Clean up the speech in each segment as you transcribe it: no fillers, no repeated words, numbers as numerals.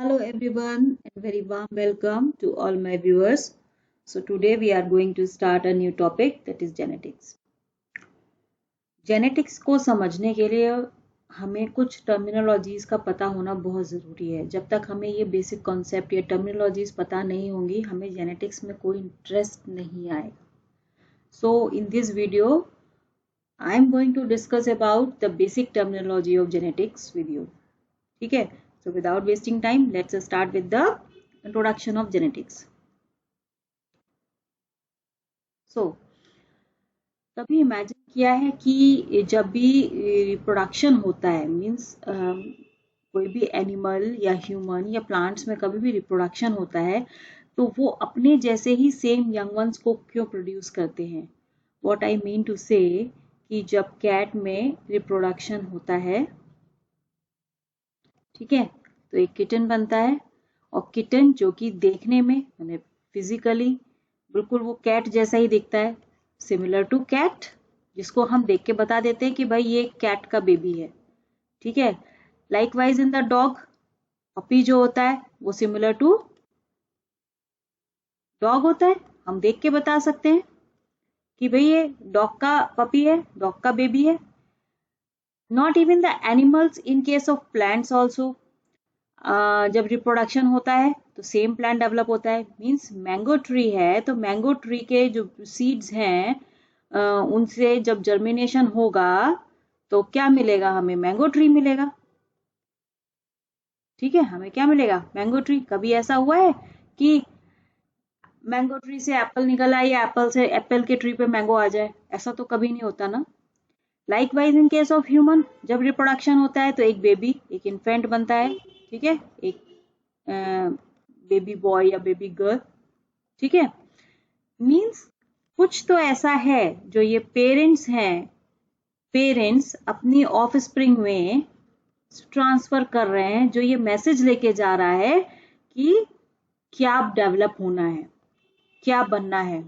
Hello everyone and very warm welcome to all my viewers. So today we are going to start a new topic that is genetics. Genetics को समझने के लिए हमें कुछ terminologies का पता होना बहुत ज़रूरी है। जब तक हमें ये बेसिक कॉन्सेप्ट या टर्मिनोलॉजीज पता नहीं होंगी हमें जेनेटिक्स में कोई इंटरेस्ट नहीं आएगा। So in this video I am going to discuss about the basic terminology of genetics with you. ठीक है, so without wasting time let's start with the introduction of genetics. So कभी imagine किया है कि जब भी रिप्रोडक्शन होता है मींस कोई भी एनिमल या ह्यूमन या प्लांट्स में कभी भी रिप्रोडक्शन होता है तो वो अपने जैसे ही सेम यंग वंस को क्यों प्रोड्यूस करते हैं? व्हाट आई मीन टू से कि जब कैट में रिप्रोडक्शन होता है, ठीक है, तो एक किटन बनता है और किटन जो कि देखने में मैंने फिजिकली बिल्कुल वो कैट जैसा ही दिखता है, सिमिलर टू कैट, जिसको हम देख के बता देते हैं कि भाई ये कैट का बेबी है। ठीक है, likewise in the dog, puppy जो होता है वो सिमिलर टू डॉग होता है, हम देख के बता सकते हैं कि भाई ये डॉग का पपी है, डॉग का बेबी है। Not even the animals, in case of plants also जब रिप्रोडक्शन होता है तो सेम प्लांट डेवलप होता है। मींस मैंगो ट्री है तो मैंगो ट्री के जो सीड्स हैं उनसे जब जर्मिनेशन होगा तो क्या मिलेगा? हमें मैंगो ट्री मिलेगा। ठीक है, हमें क्या मिलेगा? Mango tree. कभी ऐसा हुआ है कि मैंगो ट्री से एप्पल निकल आए या एप्पल से एप्पल के ट्री पे मैंगो आ जाए? ऐसा तो कभी नहीं होता ना। Likewise in case of human, जब रिप्रोडक्शन होता है तो एक बेबी, एक इन्फेंट बनता है। ठीक है, एक बेबी बॉय या बेबी गर्ल। ठीक है, मींस कुछ तो ऐसा है जो ये पेरेंट्स हैं, पेरेंट्स अपनी ऑफ स्प्रिंग में ट्रांसफर कर रहे हैं, जो ये मैसेज लेके जा रहा है कि क्या डेवलप होना है, क्या बनना है,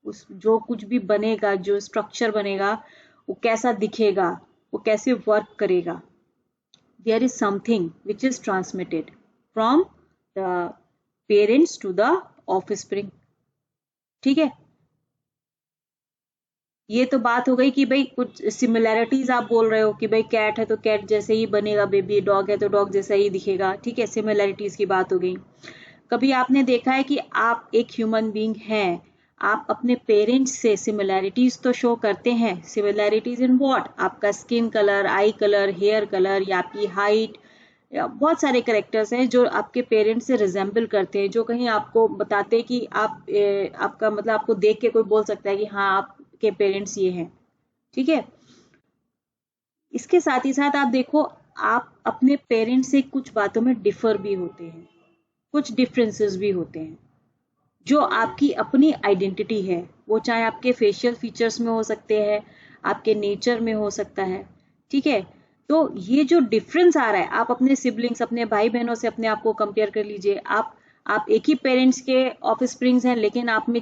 उस जो कुछ भी बनेगा, जो स्ट्रक्चर बनेगा वो कैसा दिखेगा, वो कैसे वर्क करेगा। There is something which is transmitted from the parents to the offspring. ठीक है, ये तो बात हो गई कि भाई कुछ सिमिलैरिटीज आप बोल रहे हो कि भाई कैट है तो कैट जैसे ही बनेगा बेबी, डॉग है तो डॉग जैसा ही दिखेगा। ठीक है, सिमिलैरिटीज की बात हो गई। कभी आपने देखा है कि आप एक ह्यूमन बीइंग हैं, आप अपने पेरेंट्स से सिमिलैरिटीज तो शो करते हैं। Similarities in what? आपका skin colour, eye colour, hair colour या आपकी हाइट, बहुत सारे करेक्टर्स हैं जो आपके पेरेंट्स से रिजेंबल करते हैं, जो कहीं आपको बताते हैं कि आप आपका मतलब आपको देख के कोई बोल सकता है कि हाँ आपके पेरेंट्स ये हैं। ठीक है, इसके साथ ही साथ आप देखो, आप अपने पेरेंट्स से कुछ बातों में डिफर भी होते हैं, कुछ डिफरेंसेस भी होते हैं। जो आपकी अपनी आइडेंटिटी है, वो चाहे आपके फेशियल फीचर्स में हो सकते हैं, आपके नेचर में हो सकता है। ठीक है, तो ये जो डिफरेंस आ रहा है, आप अपने सिबलिंग्स, अपने भाई बहनों से अपने आप को कंपेयर कर लीजिए। आप एक ही पेरेंट्स के ऑफ स्प्रिंग्स हैं लेकिन आप में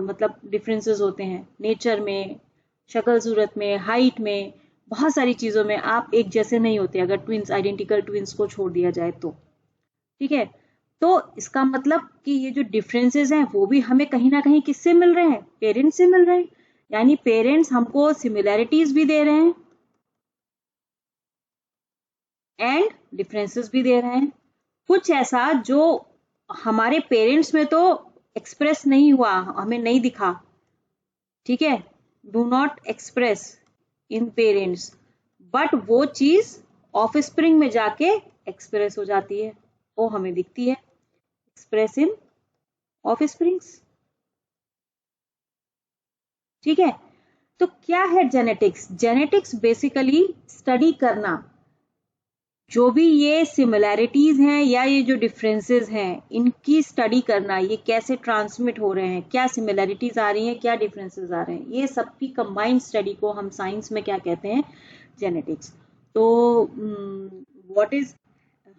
मतलब डिफरेंसेस होते हैं, नेचर में, शक्ल सूरत में, हाइट में, बहुत सारी चीजों में आप एक जैसे नहीं होते अगर ट्विंस, आइडेंटिकल ट्विंस को छोड़ दिया जाए तो। ठीक है, तो इसका मतलब कि ये जो डिफरेंसेस हैं वो भी हमें कहीं ना कहीं किससे मिल रहे हैं? पेरेंट्स से मिल रहे हैं। यानी पेरेंट्स हमको सिमिलैरिटीज भी दे रहे हैं एंड डिफरेंसेस भी दे रहे हैं। कुछ ऐसा जो हमारे पेरेंट्स में तो एक्सप्रेस नहीं हुआ, हमें नहीं दिखा। ठीक है, do not express in parents, but वो चीज ऑफ स्प्रिंग में जाके एक्सप्रेस हो जाती है, वो हमें दिखती है, एक्सप्रेस इन ऑफ स्प्रिंग्स। ठीक है, तो क्या है जेनेटिक्स? जेनेटिक्स बेसिकली स्टडी करना, जो भी ये सिमिलैरिटीज हैं या ये जो डिफरेंसेस हैं इनकी स्टडी करना, ये कैसे ट्रांसमिट हो रहे हैं, क्या सिमिलैरिटीज आ रही हैं, क्या डिफरेंसेस आ रहे हैं, ये सबकी कंबाइंड स्टडी को हम साइंस में क्या कहते हैं? जेनेटिक्स। तो व्हाट इज,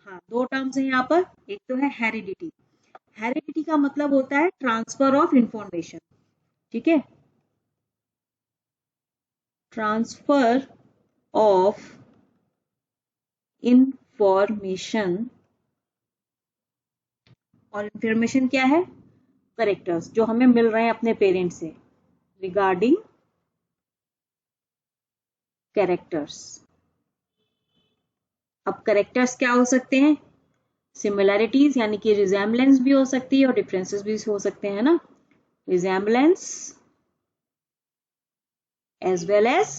हाँ दो टर्म्स हैं यहाँ पर। एक तो है हेरिडिटी। हेरिडिटी का मतलब होता है ट्रांसफर ऑफ इंफॉर्मेशन। ठीक है, ट्रांसफर ऑफ information और इंफॉर्मेशन क्या है? करेक्टर्स जो हमें मिल रहे हैं अपने पेरेंट्स से रिगार्डिंग कैरेक्टर्स। अब कैरेक्टर्स क्या हो सकते हैं? सिमिलैरिटीज यानी कि रिजेम्बलेंस भी हो सकती है और डिफरेंसेस भी हो सकते हैं ना। Resemblance as well as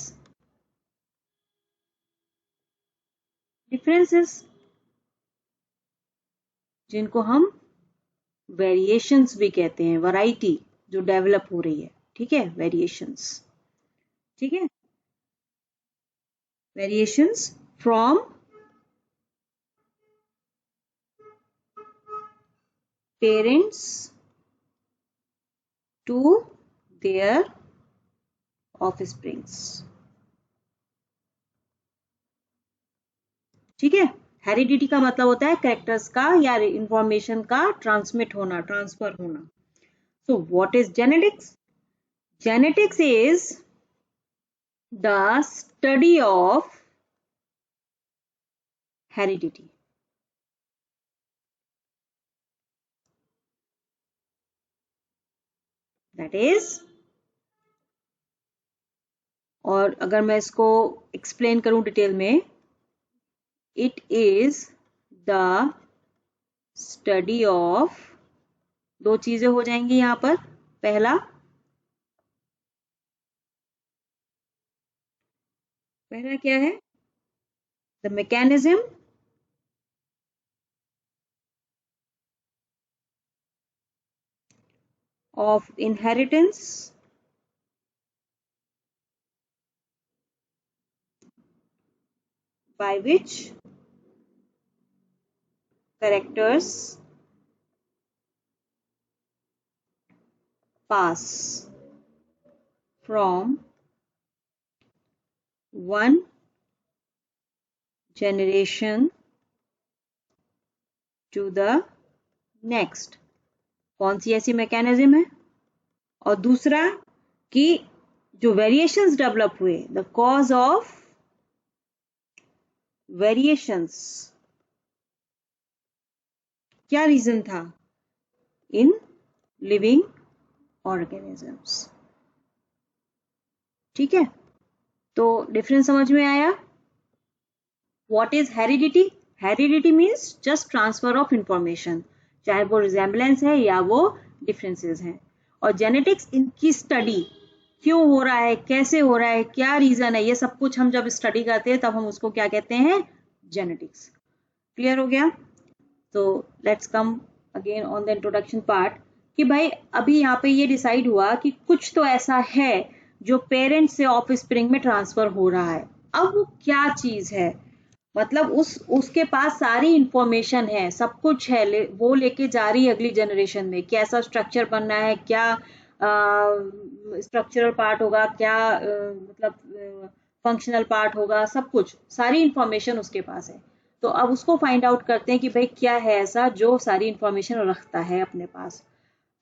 differences, जिनको हम वेरिएशंस भी कहते हैं, वैरायटी जो डेवलप हो रही है, ठीक है, वेरिएशंस, ठीक है, variations from parents to their offsprings, ठीक है। हेरिडिटी का मतलब होता है कैरेक्टर्स का या इंफॉर्मेशन का ट्रांसमिट होना, ट्रांसफर होना। So what is genetics? Genetics is the study of heredity. That is, और अगर मैं इसको एक्सप्लेन करूं डिटेल में, it is the study of, दो चीजें हो जाएंगी यहां पर। पहला क्या है? The mechanism of inheritance by which characters pass from one generation to the next। कौन सी ऐसी मैकेनिज्म है? और दूसरा कि जो वेरिएशंस डेवलप हुए, द कॉज ऑफ वेरिएशंस, क्या रीजन था इन लिविंग ऑर्गेनिजम्स, ठीक है। तो डिफरेंस समझ में आया? What is heredity? Heredity means just transfer of information, चाहे वो रिजेम्बलेंस है या वो डिफरेंसेस हैं। और जेनेटिक्स इनकी स्टडी, क्यों हो रहा है, कैसे हो रहा है, क्या रीजन है, ये सब कुछ हम जब स्टडी करते हैं तब हम उसको क्या कहते हैं? जेनेटिक्स। क्लियर हो गया? तो let's come again on the introduction part कि भाई अभी यहाँ पे ये डिसाइड हुआ कि कुछ तो ऐसा है जो पेरेंट्स से ऑफस्प्रिंग में ट्रांसफर हो रहा है। अब वो क्या चीज है? मतलब उसके पास सारी इंफॉर्मेशन है, सब कुछ है, वो लेके जा रही है अगली जनरेशन में, कैसा स्ट्रक्चर बनना है, क्या स्ट्रक्चरल पार्ट होगा, क्या मतलब फंक्शनल पार्ट होगा, सब कुछ, सारी इंफॉर्मेशन उसके पास है। तो अब उसको फाइंड आउट करते हैं कि भाई क्या है ऐसा जो सारी इंफॉर्मेशन रखता है अपने पास।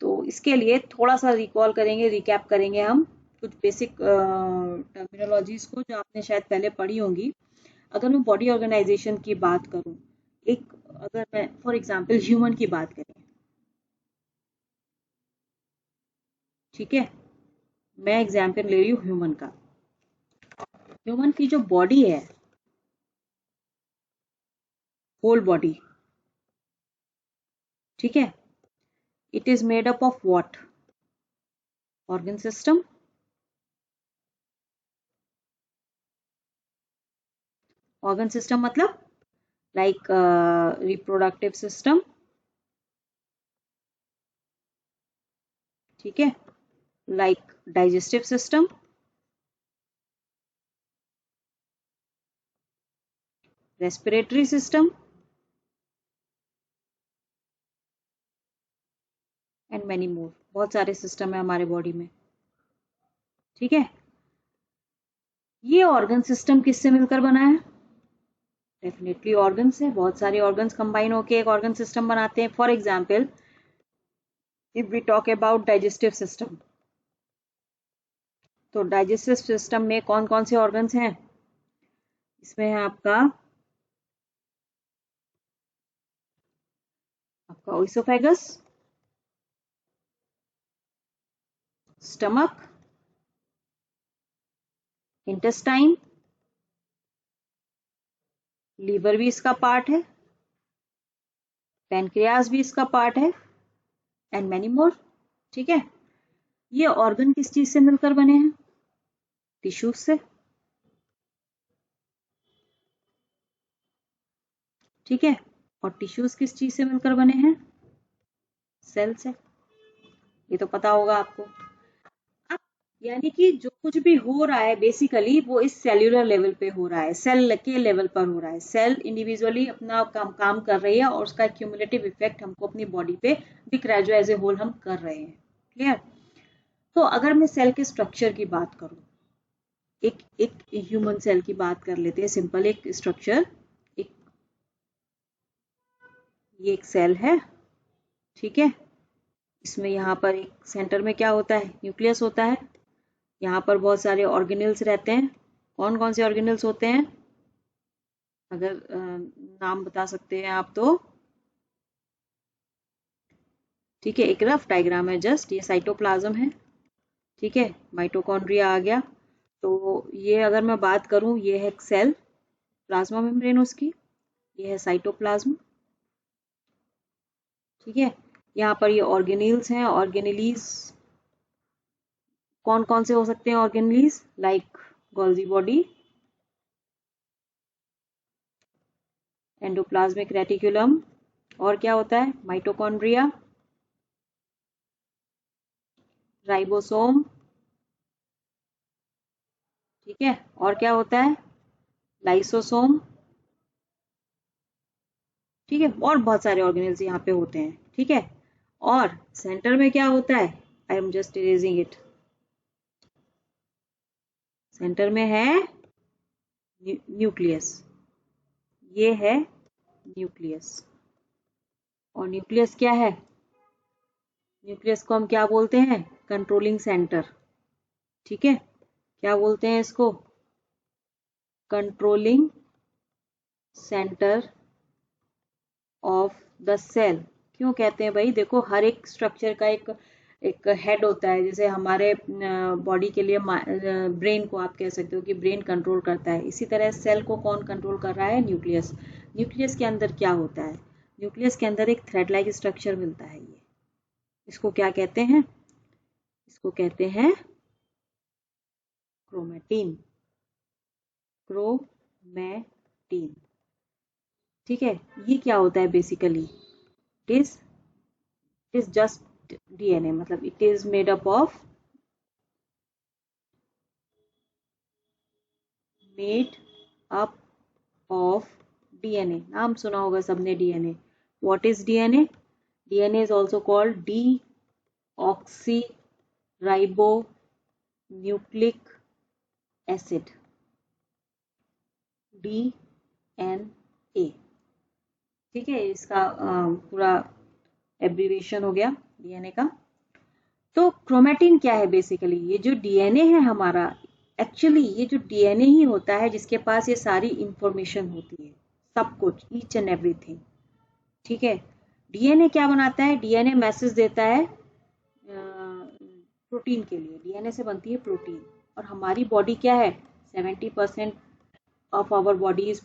तो इसके लिए थोड़ा सा रिकॉल करेंगे, रिकैप करेंगे हम कुछ बेसिक टर्मिनोलॉजीज को जो आपने शायद पहले पढ़ी होंगी। अगर मैं बॉडी ऑर्गेनाइजेशन की बात करूं, एक, अगर मैं फॉर एग्जांपल ह्यूमन की बात करें, ठीक है, मैं एग्जांपल ले रही हूँ ह्यूमन का। ह्यूमन की जो बॉडी है, होल बॉडी, ठीक है, it is made up of what? Organ system. Organ system मतलब लाइक रिप्रोडक्टिव सिस्टम, ठीक है, like digestive system, respiratory system and many more. बहुत सारे सिस्टम है हमारे बॉडी में, ठीक है। ये ऑर्गन सिस्टम किससे मिलकर बना है? डेफिनेटली ऑर्गन से। बहुत सारे ऑर्गन्स कंबाइन होकर एक ऑर्गन सिस्टम बनाते हैं। For example if we talk about digestive system, तो डाइजेस्टिव सिस्टम में कौन कौन से ऑर्गन्स हैं? इसमें है आपका ओइसोफेगस, स्टमक, इंटेस्टाइन, लीवर भी इसका पार्ट है, पैनक्रियाज भी इसका पार्ट है, एंड मैनी मोर। ठीक है, ये ऑर्गन किस चीज से मिलकर बने हैं? टिश्यूज से। ठीक है, और टिश्यूज किस चीज से मिलकर बने हैं? सेल से। ये तो पता होगा आपको। अब यानी कि जो कुछ भी हो रहा है बेसिकली वो इस सेल्यूलर लेवल पे हो रहा है, सेल के लेवल पर हो रहा है। सेल इंडिविजुअली अपना काम कर रही है और उसका क्यूमुलेटिव इफेक्ट हमको अपनी बॉडी पे दिख रहा है, जो एज ए होल हम कर रहे हैं। क्लियर? तो अगर मैं सेल के स्ट्रक्चर की बात करूं, एक ह्यूमन सेल की बात कर लेते हैं, सिंपल एक स्ट्रक्चर। ये एक सेल है, ठीक है। इसमें यहाँ पर एक सेंटर में क्या होता है? न्यूक्लियस होता है। यहाँ पर बहुत सारे ऑर्गेनेल्स रहते हैं। कौन कौन से ऑर्गेनेल्स होते हैं? अगर नाम बता सकते हैं आप तो ठीक है। एक रफ डायग्राम है जस्ट, ये साइटोप्लाज्म है, ठीक है। माइटोकॉन्ड्रिया आ गया। तो ये अगर मैं बात करूं, ये है सेल, प्लाज्मा मेम्ब्रेन उसकी, ये है साइटोप्लाज्म, ठीक है। यहाँ पर ये ऑर्गेनेल्स हैं। ऑर्गेनेलीज कौन कौन से हो सकते हैं? Organelles like Golgi body, endoplasmic reticulum, और क्या होता है? माइटोकॉन्ड्रिया, राइबोसोम, ठीक है। और क्या होता है? लाइसोसोम, ठीक है। और बहुत सारे ऑर्गेनेल्स यहाँ पे होते हैं, ठीक है। और सेंटर में क्या होता है? I am just erasing it. Centre में है न्यूक्लियस, ये है न्यूक्लियस। और न्यूक्लियस क्या है? न्यूक्लियस को हम क्या बोलते हैं? कंट्रोलिंग सेंटर, ठीक है। क्या बोलते हैं इसको? Controlling centre of the cell. क्यों कहते हैं भाई? देखो, हर एक स्ट्रक्चर का एक हेड होता है। जैसे हमारे बॉडी के लिए ब्रेन को आप कह सकते हो कि ब्रेन कंट्रोल करता है, इसी तरह सेल को कौन कंट्रोल कर रहा है? न्यूक्लियस। न्यूक्लियस के अंदर क्या होता है? न्यूक्लियस के अंदर एक थ्रेड लाइक स्ट्रक्चर मिलता है। ये इसको क्या कहते हैं? इसको कहते हैं क्रोमेटिन। क्रोमेटिन, ठीक है। ये क्या होता है basically? It is just DNA, मतलब it is made up of DNA. नाम सुना होगा सबने DNA. What is DNA? DNA is also called deoxy ribo nucleic acid, DNA, ठीक है। इसका पूरा एब्रीविएशन हो गया डीएनए का। तो क्रोमेटिन क्या है बेसिकली? ये जो डीएनए है हमारा, एक्चुअली ये जो डीएनए ही होता है जिसके पास ये सारी इंफॉर्मेशन होती है, सब कुछ, ईच एंड एवरीथिंग, ठीक है। डीएनए क्या बनाता है? डीएनए मैसेज देता है प्रोटीन के लिए। डीएनए से बनती है प्रोटीन। और हमारी बॉडी क्या है? 70% of our body is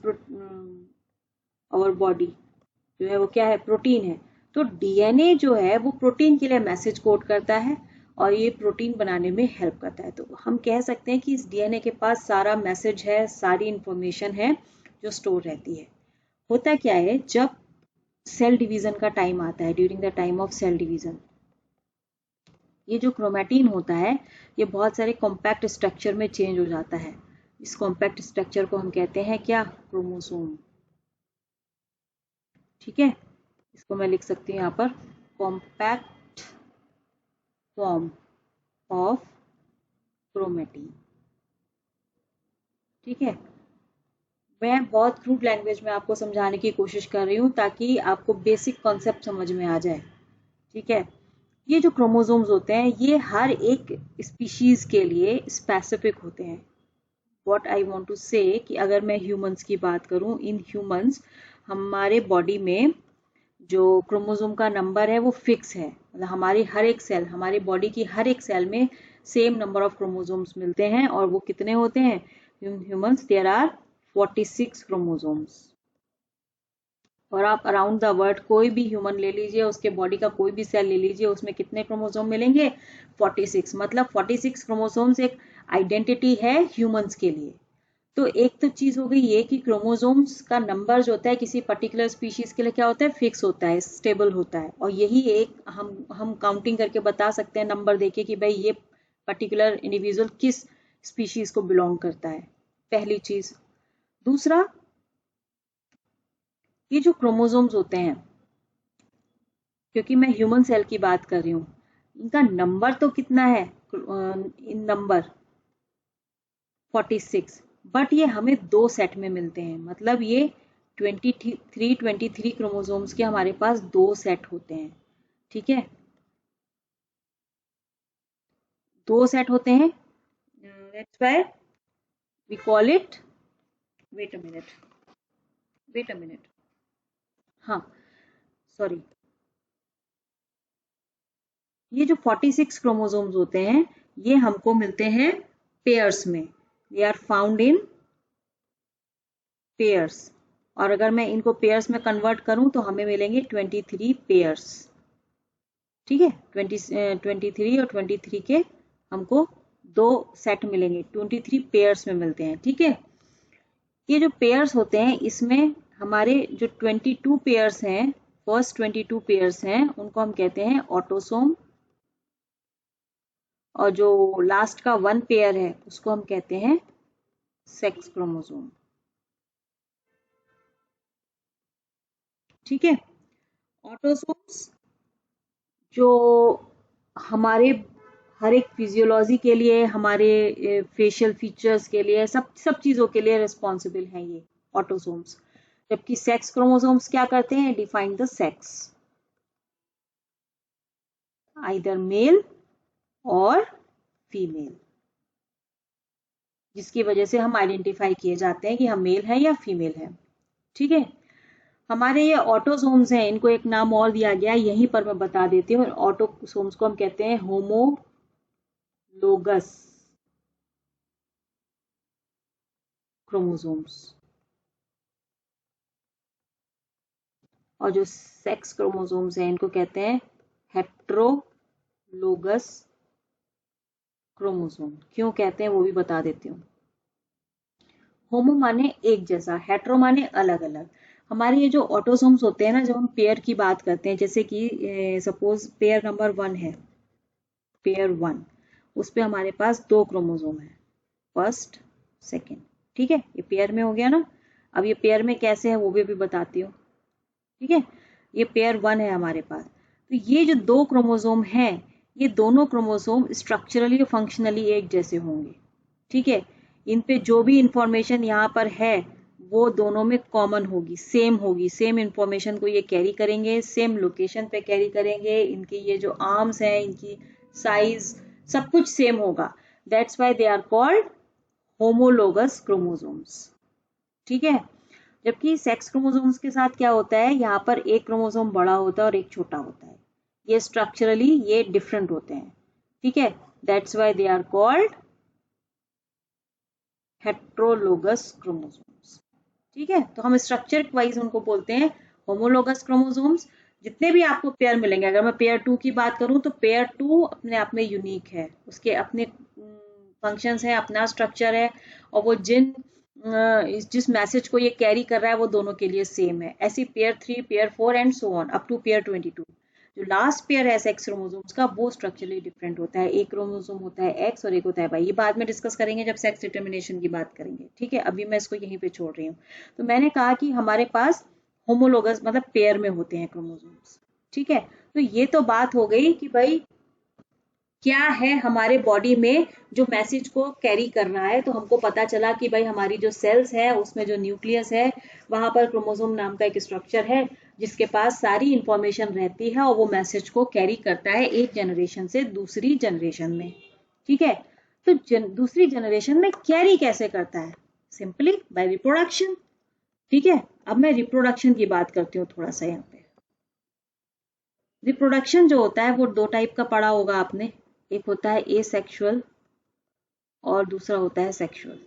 our body जो है वो क्या है? प्रोटीन है। तो डीएनए जो है वो प्रोटीन के लिए मैसेज कोड करता है और ये प्रोटीन बनाने में हेल्प करता है। तो हम कह सकते हैं कि इस डीएनए के पास सारा मैसेज है, सारी इंफॉर्मेशन है जो स्टोर रहती है। होता क्या है, जब सेल डिवीजन का टाइम आता है, during the time of cell division, ये जो क्रोमेटिन होता है ये बहुत सारे कॉम्पैक्ट स्ट्रक्चर में चेंज हो जाता है। इस कॉम्पैक्ट स्ट्रक्चर को हम कहते हैं क्या? क्रोमोसोम, ठीक है। इसको मैं लिख सकती हूँ यहाँ पर, कॉम्पैक्ट फॉर्म ऑफ क्रोमेटिन, ठीक है। मैं बहुत क्रूड लैंग्वेज में आपको समझाने की कोशिश कर रही हूँ ताकि आपको बेसिक कॉन्सेप्ट समझ में आ जाए, ठीक है। ये जो क्रोमोसोम्स होते हैं ये हर एक स्पीशीज के लिए स्पेसिफिक होते हैं। व्हाट आई वांट टू से कि अगर मैं ह्यूमंस की बात करूं, इन ह्यूमंस हमारे बॉडी में जो क्रोमोसोम का नंबर है वो फिक्स है, मतलब हमारी हर एक सेल, हमारी बॉडी की हर एक सेल में सेम नंबर ऑफ क्रोमोसोम्स मिलते हैं। और वो कितने होते हैं? Humans there are 46 chromosomes. और आप अराउंड द वर्ल्ड कोई भी ह्यूमन ले लीजिए, उसके बॉडी का कोई भी सेल ले लीजिए, उसमें कितने क्रोमोसोम मिलेंगे? 46। मतलब 46 क्रोमोसोम्स एक आइडेंटिटी है ह्यूमंस के लिए। तो एक तो चीज हो गई ये कि क्रोमोसोम्स का नंबर जो होता है किसी पर्टिकुलर स्पीशीज के लिए क्या होता है? फिक्स होता है, स्टेबल होता है। और यही एक हम काउंटिंग करके बता सकते हैं, नंबर देके, कि भाई ये पर्टिकुलर इंडिविजुअल किस स्पीशीज को बिलोंग करता है। पहली चीज। दूसरा, ये जो क्रोमोसोम्स होते हैं, क्योंकि मैं ह्यूमन सेल की बात कर रही हूँ, इनका नंबर तो कितना है? इन नंबर 46, बट ये हमें दो सेट में मिलते हैं। मतलब ये 23 क्रोमोसोम्स के हमारे पास दो सेट होते हैं। ठीक है, दो सेट होते हैं। That's why we call it, wait a minute, हाँ, सॉरी, ये जो 46 क्रोमोसोम्स होते हैं ये हमको मिलते हैं पेयर्स में। They are found in pairs. और अगर मैं इनको पेयर्स में कन्वर्ट करूं तो हमें मिलेंगे 23 पेयर्स। ठीक है, 23 और 23 के हमको दो सेट मिलेंगे, 23 पेयर्स में मिलते हैं। ठीक है, ये जो पेयर्स होते हैं इसमें हमारे जो 22 पेयर्स हैं, फर्स्ट 22 पेयर्स हैं, उनको हम कहते हैं ऑटोसोम। और जो लास्ट का वन पेयर है उसको हम कहते हैं सेक्स क्रोमोसोम। ठीक है, ऑटोसोम्स जो हमारे हर एक फिजियोलॉजी के लिए, हमारे फेशियल फीचर्स के लिए, सब सब चीजों के लिए रिस्पॉन्सिबल हैं ये ऑटोसोम्स। जबकि सेक्स क्रोमोसोम्स क्या करते हैं? Define the sex, either male और फीमेल, जिसकी वजह से हम आइडेंटिफाई किए जाते हैं कि हम मेल हैं या फीमेल हैं। ठीक है, हमारे ये ऑटोसोम्स हैं, इनको एक नाम और दिया गया है, यहीं पर मैं बता देती हूँ। ऑटोसोम्स को हम कहते हैं होमोलोगस क्रोमोसोम्स। और जो सेक्स क्रोमोसोम्स हैं इनको कहते हैं हेट्रोलोगस क्रोमोसोम। क्यों कहते हैं वो भी बता देती हूँ। होमो माने एक जैसा, हेट्रो माने अलग अलग। हमारे ये जो ऑटोसोम्स होते हैं ना, जब हम पेयर की बात करते हैं, जैसे कि सपोज पेयर नंबर 1 है, पेयर 1, उस पे हमारे पास दो क्रोमोसोम है, फर्स्ट सेकेंड। ठीक है, ये पेयर में हो गया ना। अब ये पेयर में कैसे है वो भी बताती हूँ। ठीक है, ये पेयर 1 है हमारे पास। तो ये जो दो क्रोमोसोम हैं, ये दोनों क्रोमोसोम स्ट्रक्चरली और फंक्शनली एक जैसे होंगे। ठीक है, इन पे जो भी इंफॉर्मेशन यहाँ पर है वो दोनों में कॉमन होगी, सेम होगी, सेम इंफॉर्मेशन को ये कैरी करेंगे, सेम लोकेशन पे कैरी करेंगे। इनकी ये जो आर्म्स हैं, इनकी साइज, सब कुछ सेम होगा। That's why they are called homologous chromosomes. ठीक है, जबकि सेक्स क्रोमोसोम्स के साथ क्या होता है, यहाँ पर एक क्रोमोसोम बड़ा होता है और एक छोटा होता है। ये स्ट्रक्चरली ये डिफरेंट होते हैं। ठीक है, that's why they are called heterologous chromosomes. ठीक है, तो हम स्ट्रक्चर वाइज उनको बोलते हैं होमोलोगस क्रोमोसोम्स। जितने भी आपको पेयर मिलेंगे, अगर मैं पेयर 2 की बात करूं तो पेयर 2 अपने आप में यूनिक है, उसके अपने फंक्शंस है, अपना स्ट्रक्चर है, और वो जिस मैसेज को ये कैरी कर रहा है वो दोनों के लिए सेम है। ऐसी pair 3, pair 4 and so on up to pair 22। जो लास्ट पेयर है सेक्स क्रोमोसोम्स का, वो स्ट्रक्चरली डिफरेंट होता है। एक क्रोमोसोम होता है एक्स और एक होता है वाई। ये बाद में डिस्कस करेंगे जब सेक्स डिटर्मिनेशन की बात करेंगे। ठीक है, अभी मैं इसको यहीं पे छोड़ रही हूँ। तो मैंने कहा कि हमारे पास होमोलोगस मतलब पेयर में होते हैं क्रोमोसोम्स। ठीक है, तो ये तो बात हो गई कि भाई क्या है हमारे बॉडी में जो मैसेज को कैरी कर रहा है। तो हमको पता चला कि भाई हमारी जो सेल्स है उसमें जो न्यूक्लियस है वहां पर क्रोमोसोम नाम का एक स्ट्रक्चर है जिसके पास सारी इंफॉर्मेशन रहती है और वो मैसेज को कैरी करता है एक जनरेशन से दूसरी जनरेशन में। ठीक है, तो दूसरी जनरेशन में कैरी कैसे करता है? Simply by reproduction. ठीक है, अब मैं रिप्रोडक्शन की बात करती हूँ थोड़ा सा यहाँ पे। रिप्रोडक्शन जो होता है वो दो टाइप का पढ़ा होगा आपने, एक होता है एसेक्सुअल और दूसरा होता है सेक्सुअल।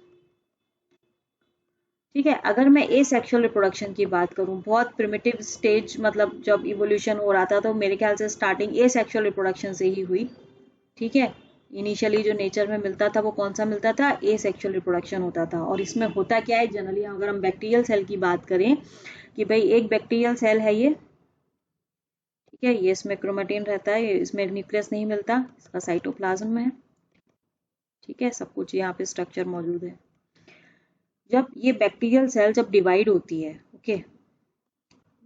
ठीक है, अगर मैं एसेक्सुअल रिप्रोडक्शन की बात करूं, बहुत प्रिमिटिव स्टेज, मतलब जब इवोल्यूशन हो रहा था तो मेरे ख्याल से स्टार्टिंग एसेक्सुअल रिप्रोडक्शन से ही हुई। ठीक है, इनिशियली जो नेचर में मिलता था वो कौन सा मिलता था, एसेक्सुअल रिप्रोडक्शन होता था। और इसमें होता क्या है जनरली, अगर हम बैक्टीरियल सेल की बात करें कि भाई एक बैक्टीरियल सेल है ये, ठीक है, ये इसमें क्रोमेटिन रहता है, इसमें न्यूक्लियस नहीं मिलता, इसका साइटोप्लाज्म में है। ठीक है, सब कुछ यहाँ पे स्ट्रक्चर मौजूद है। जब ये बैक्टीरियल सेल जब डिवाइड होती है, ओके,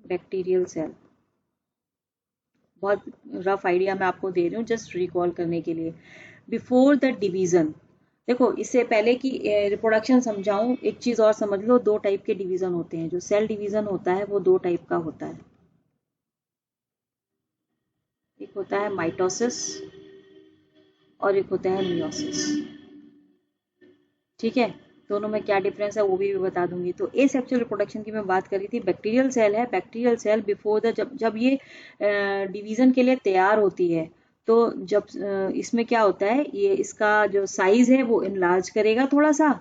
बैक्टीरियल सेल, बहुत रफ आइडिया मैं आपको दे रही हूँ जस्ट रिकॉल करने के लिए। बिफोर द डिवीजन, देखो इससे पहले कि रिप्रोडक्शन समझाऊं, एक चीज और समझ लो, दो टाइप के डिवीजन होते हैं। जो सेल डिवीजन होता है वो दो टाइप का होता है, एक होता है माइटोसिस और एक होता है मियोसिस। ठीक है, दोनों में क्या डिफरेंस है वो भी बता दूंगी। तो एसेक्सुअल रिप्रोडक्शन की मैं बात कर रही थी, बैक्टीरियल सेल है, बैक्टीरियल सेल बिफोर द, जब ये डिवीजन के लिए तैयार होती है, तो जब इसमें क्या होता है, ये इसका जो साइज है वो इनलार्ज करेगा थोड़ा सा।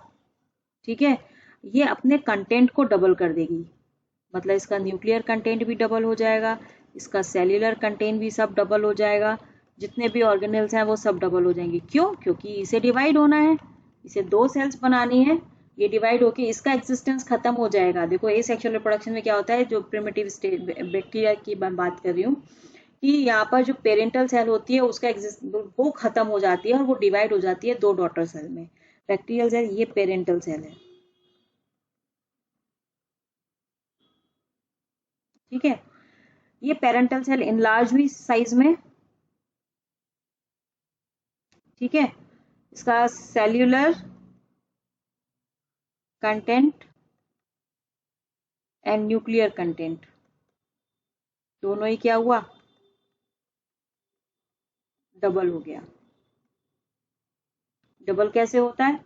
ठीक है, ये अपने कंटेंट को डबल कर देगी, मतलब इसका न्यूक्लियर कंटेंट भी डबल हो जाएगा, इसका सेल्यूलर कंटेंट भी सब डबल हो जाएगा, जितने भी ऑर्गेनेल्स हैं वो सब डबल हो जाएंगे। क्यों? क्योंकि इसे डिवाइड होना है, इसे दो सेल्स बनानी है, ये डिवाइड होके इसका एग्जिस्टेंस खत्म हो जाएगा। देखो एसेक्सुअल रिप्रोडक्शन में क्या होता है, जो प्रिमिटिव स्टेज बैक्टीरिया की मैं बात कर रही हूँ, कि यहाँ पर जो पेरेंटल सेल होती है उसका वो खत्म हो जाती है और वो डिवाइड हो जाती है दो डॉटर सेल में। बैक्टीरियल सेल ये पेरेंटल सेल है। ठीक है, ये पेरेंटल सेल इनलार्ज हुई साइज में। ठीक है, इसका cellular content and nuclear content दोनों ही क्या हुआ, डबल हो गया। डबल कैसे होता है,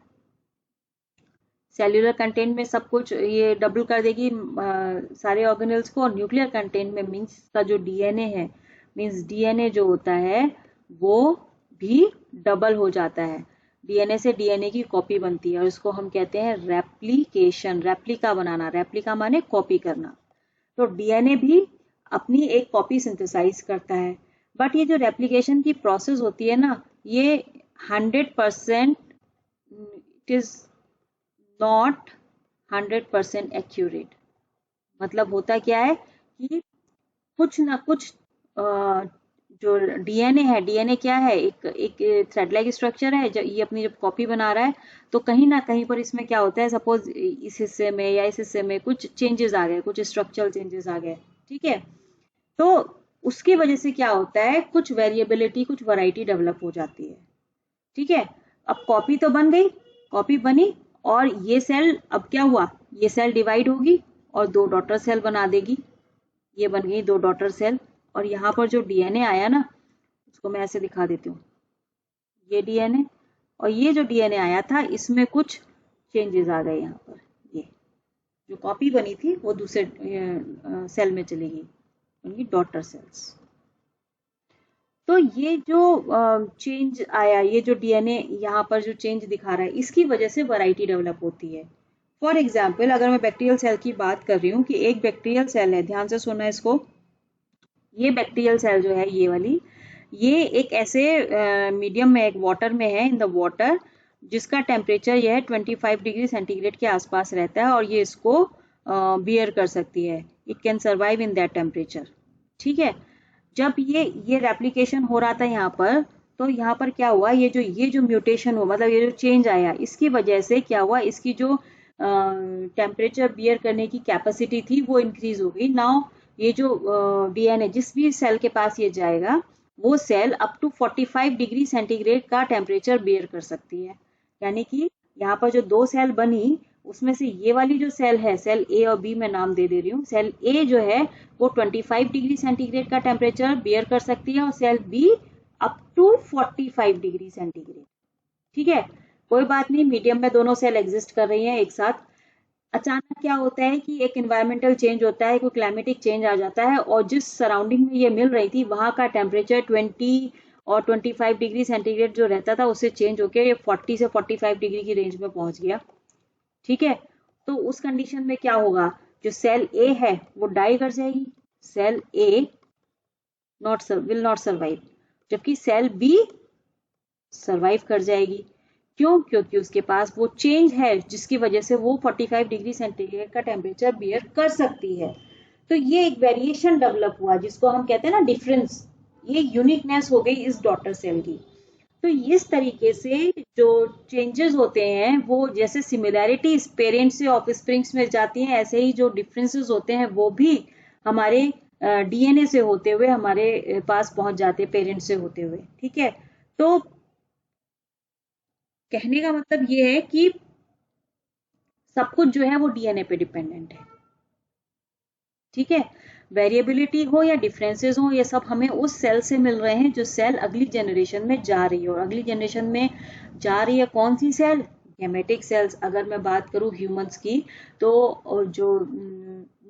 सेल्यूलर कंटेंट में सब कुछ ये डबल कर देगी सारे ऑर्गेनल्स को, और न्यूक्लियर कंटेंट में मीन्स का जो डीएनए है, मीन्स डीएनए जो होता है वो भी डबल हो जाता है। डीएनए से डीएनए की कॉपी बनती है और इसको हम कहते हैं रेप्लिकेशन, रेप्लिका बनाना, रेप्लिका माने कॉपी करना। तो डीएनए भी अपनी एक कॉपी सिंथेसाइज करता है, बट ये जो रेप्लिकेशन की प्रोसेस होती है ना, ये 100% इट इज नॉट 100% एक्यूरेट। मतलब होता क्या है कि कुछ ना कुछ जो डीएनए है, डीएनए क्या है, एक थ्रेड लाइक स्ट्रक्चर है, जब ये अपनी जब कॉपी बना रहा है तो कहीं ना कहीं पर इसमें क्या होता है, सपोज इस हिस्से में या इस हिस्से में कुछ चेंजेस आ गए, कुछ स्ट्रक्चरल चेंजेस आ गए। ठीक है, तो उसकी वजह से क्या होता है, कुछ वेरिएबिलिटी, कुछ वैरायटी डेवलप हो जाती है। ठीक है, अब कॉपी तो बन गई, कॉपी बनी, और ये सेल अब क्या हुआ, ये सेल डिवाइड होगी और दो डॉटर सेल बना देगी, ये बन गई दो डॉटर सेल। और यहाँ पर जो डीएनए आया ना, उसको मैं ऐसे दिखा देती हूँ, ये डीएनए और ये जो डीएनए आया था इसमें कुछ चेंजेस आ गए। यहाँ पर ये जो कॉपी बनी थी वो दूसरे सेल में चली गई, उनकी डॉटर सेल्स। तो ये जो चेंज आया, ये जो डीएनए यहाँ पर जो चेंज दिखा रहा है, इसकी वजह से वैरायटी डेवलप होती है। फॉर एग्जाम्पल, अगर मैं बैक्टीरियल सेल की बात कर रही हूँ कि एक बैक्टीरियल सेल है, ध्यान से सुनना इसको, ये बैक्टीरियल सेल जो है ये वाली, ये एक ऐसे मीडियम में, एक वाटर में है, इन द वाटर, जिसका टेम्परेचर यह 25 डिग्री सेंटीग्रेड के आसपास रहता है और ये इसको बियर कर सकती है, it can survive in that temperature. ठीक है, जब ये रेप्लिकेशन हो रहा था यहाँ पर, तो यहाँ पर क्या हुआ, ये जो म्यूटेशन हुआ, मतलब ये जो चेंज आया, इसकी वजह से क्या हुआ, इसकी जो टेम्परेचर बियर करने की कैपेसिटी थी वो इंक्रीज हो गई। नाउ ये जो डीएनए जिस भी सेल के पास ये जाएगा, वो cell up to 45 degree centigrade का टेम्परेचर बियर कर सकती है। यानी कि यहाँ पर जो दो सेल बनी, उसमें से ये वाली जो सेल है, सेल ए और बी मैं नाम दे रही हूँ, सेल ए जो है वो 25 डिग्री सेंटीग्रेड का टेम्परेचर बियर कर सकती है और cell B up to 45 degree centigrade. ठीक है, कोई बात नहीं, मीडियम में दोनों सेल एग्जिस्ट कर रही हैं एक साथ। अचानक क्या होता है कि एक एनवायरमेंटल चेंज होता है, कोई क्लाइमेटिक चेंज आ जाता है और जिस सराउंडिंग में ये मिल रही थी वहां का टेम्परेचर 20 और 25 डिग्री सेंटीग्रेड जो रहता था उससे चेंज होकर ये 40 से 45 डिग्री की रेंज में पहुंच गया। ठीक है, तो उस कंडीशन में क्या होगा, जो सेल ए है वो डाई कर जाएगी, cell A will not survive, जबकि सेल बी सर्वाइव कर जाएगी। क्यों? क्योंकि उसके पास वो चेंज है जिसकी वजह से वो 45 डिग्री सेंटीग्रेड का टेम्परेचर बियर कर सकती है। तो ये एक वेरिएशन डेवलप हुआ जिसको हम कहते हैं ना डिफरेंस, ये यूनिकनेस हो गई इस डॉटर सेल की। तो इस तरीके से जो चेंजेस होते हैं वो जैसे सिमिलैरिटीज पेरेंट्स से ऑफस्प्रिंग्स में जाती हैं, ऐसे ही जो डिफरेंसेस होते हैं वो भी हमारे डीएनए से होते हुए हमारे पास पहुंच जाते हैं पेरेंट्स से होते हुए। ठीक है, तो कहने का मतलब ये है कि सब कुछ जो है वो डीएनए पे डिपेंडेंट है। ठीक है, वेरिएबिलिटी हो या डिफरेंसेस हो, ये सब हमें उस सेल से मिल रहे हैं जो सेल अगली जनरेशन में जा रही है। और अगली जनरेशन में जा रही है कौन सी सेल? Gametic sales. अगर मैं बात करूं ह्यूमंस की, तो जो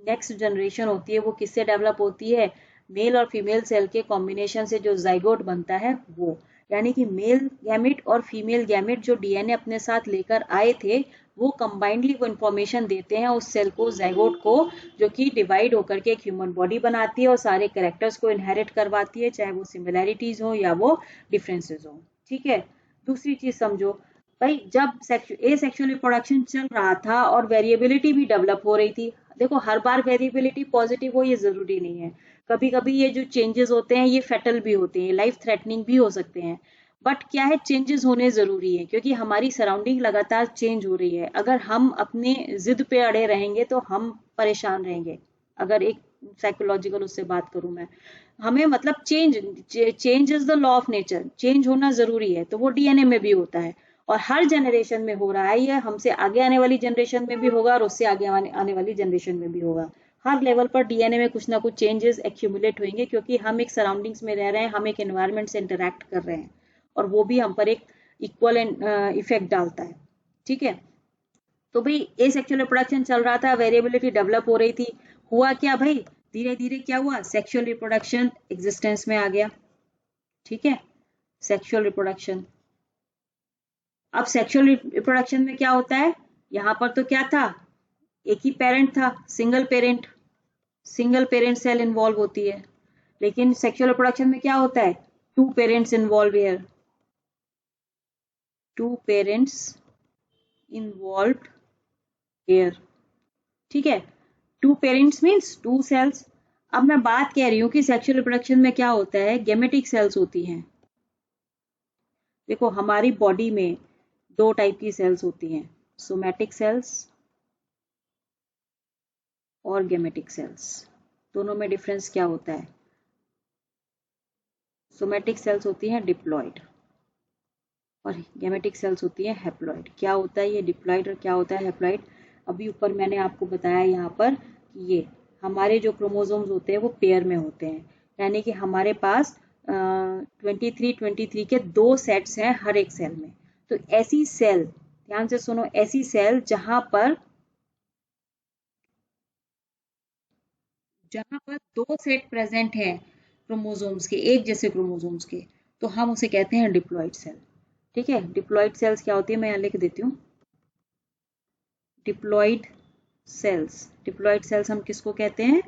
नेक्स्ट जनरेशन होती है वो किससे डेवलप होती है? मेल और फीमेल सेल के कॉम्बिनेशन से जो जाइगोट बनता है वो, यानी कि मेल गैमेट और फीमेल गैमेट जो डीएनए अपने साथ लेकर आए थे वो कंबाइंडली वो इंफॉर्मेशन देते हैं उस सेल को, जाइगोट को, जो कि डिवाइड होकर के एक ह्यूमन बॉडी बनाती है और सारे कैरेक्टर्स को इनहेरिट करवाती है, चाहे वो सिमिलैरिटीज हो या वो डिफरेंसेस हो। ठीक है, दूसरी चीज समझो भाई, जब सेक्सुअल रिप्रोडक्शन चल रहा था और वेरिएबिलिटी भी डेवलप हो रही थी, देखो हर बार वेरिएबिलिटी पॉजिटिव हो ये जरूरी नहीं है, कभी कभी ये जो चेंजेस होते हैं ये फेटल भी होते हैं, लाइफ थ्रेटनिंग भी हो सकते हैं। बट क्या है, चेंजेस होने जरूरी है क्योंकि हमारी सराउंडिंग लगातार चेंज हो रही है। अगर हम अपने जिद पे अड़े रहेंगे तो हम परेशान रहेंगे। अगर एक साइकोलॉजिकल उससे बात करूं मैं, हमें मतलब change is the law of nature, change होना जरूरी है, तो वो डीएनए में भी होता है और हर जनरेशन में हो रहा है, ये हमसे आगे आने वाली जनरेशन में भी होगा और उससे आगे आने वाली जनरेशन में भी होगा। हर लेवल पर डीएनए में कुछ ना कुछ चेंजेस एक्यूमुलेट होंगे क्योंकि हम एक सराउंडिंग्स में रह रहे हैं, हम एक एनवायरनमेंट से इंटरेक्ट कर रहे हैं और वो भी हम पर एक इक्वल इफेक्ट डालता है। ठीक है, तो भाई एसेक्सुअल रिप्रोडक्शन चल रहा था, वेरिएबिलिटी डेवलप हो रही थी, हुआ क्या भाई, धीरे धीरे क्या हुआ, सेक्सुअल रिप्रोडक्शन एग्जिस्टेंस में आ गया। ठीक है, सेक्सुअल रिप्रोडक्शन, अब सेक्सुअल रिप्रोडक्शन में क्या होता है, यहां पर तो क्या था, एक ही पेरेंट था, सिंगल पेरेंट सेल इन्वॉल्व होती है, लेकिन सेक्सुअल रिप्रोडक्शन में क्या होता है, two parents involve here, two parents involve here. ठीक है, two parents means two cells. अब मैं बात कह रही हूँ कि सेक्सुअल रिप्रोडक्शन में क्या होता है, गेमेटिक सेल्स होती हैं। देखो हमारी बॉडी में दो टाइप की सेल्स होती हैं, सोमैटिक सेल्स और गेमेटिक सेल्स। दोनों में डिफरेंस क्या होता है, सोमैटिक सेल्स होती हैं डिप्लॉइड और गेमेटिक सेल्स होती है हैप्लॉइड। क्या होता है ये डिप्लॉइड और क्या होता है हैप्लॉइड? अभी ऊपर मैंने आपको बताया यहाँ पर कि ये हमारे जो क्रोमोसोम्स होते हैं वो पेयर में होते हैं, यानी कि हमारे पास 23 के दो सेट्स हैं हर एक सेल में। तो ऐसी सेल, ध्यान से सुनो, ऐसी सेल जहां पर दो सेट प्रेजेंट है क्रोमोसोम्स के, एक जैसे क्रोमोसोम्स के, तो हम उसे कहते हैं डिप्लॉइड सेल। ठीक है, डिप्लॉइड सेल्स क्या होती है मैं यहाँ लिख देती हूँ, डिप्लॉइड सेल्स हम किसको कहते हैं,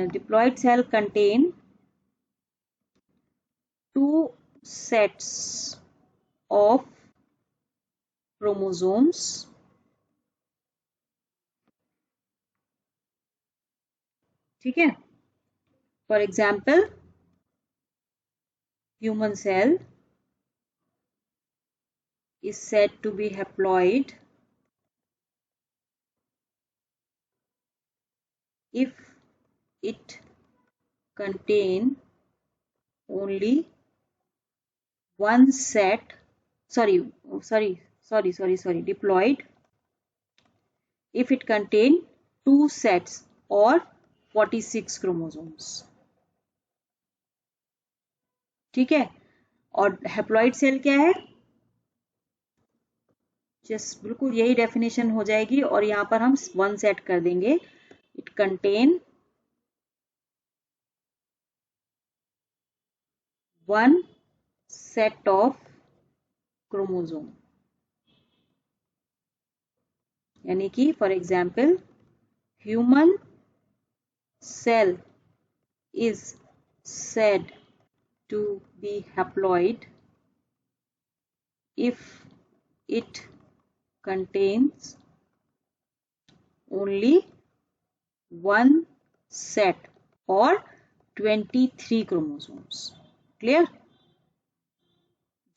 diploid cell contain two sets of chromosomes ठीक है, for example human cell is said to be haploid if it contain only one set, diploid if it contain two sets or 46 chromosomes। ठीक है, और haploid cell क्या है, just बिल्कुल यही definition हो जाएगी और यहाँ पर हम 1 सेट कर देंगे। It contain 1 set of chromosome, यानी कि for example human cell is said to be haploid if it contains only 1 set or 23 chromosomes. Clear?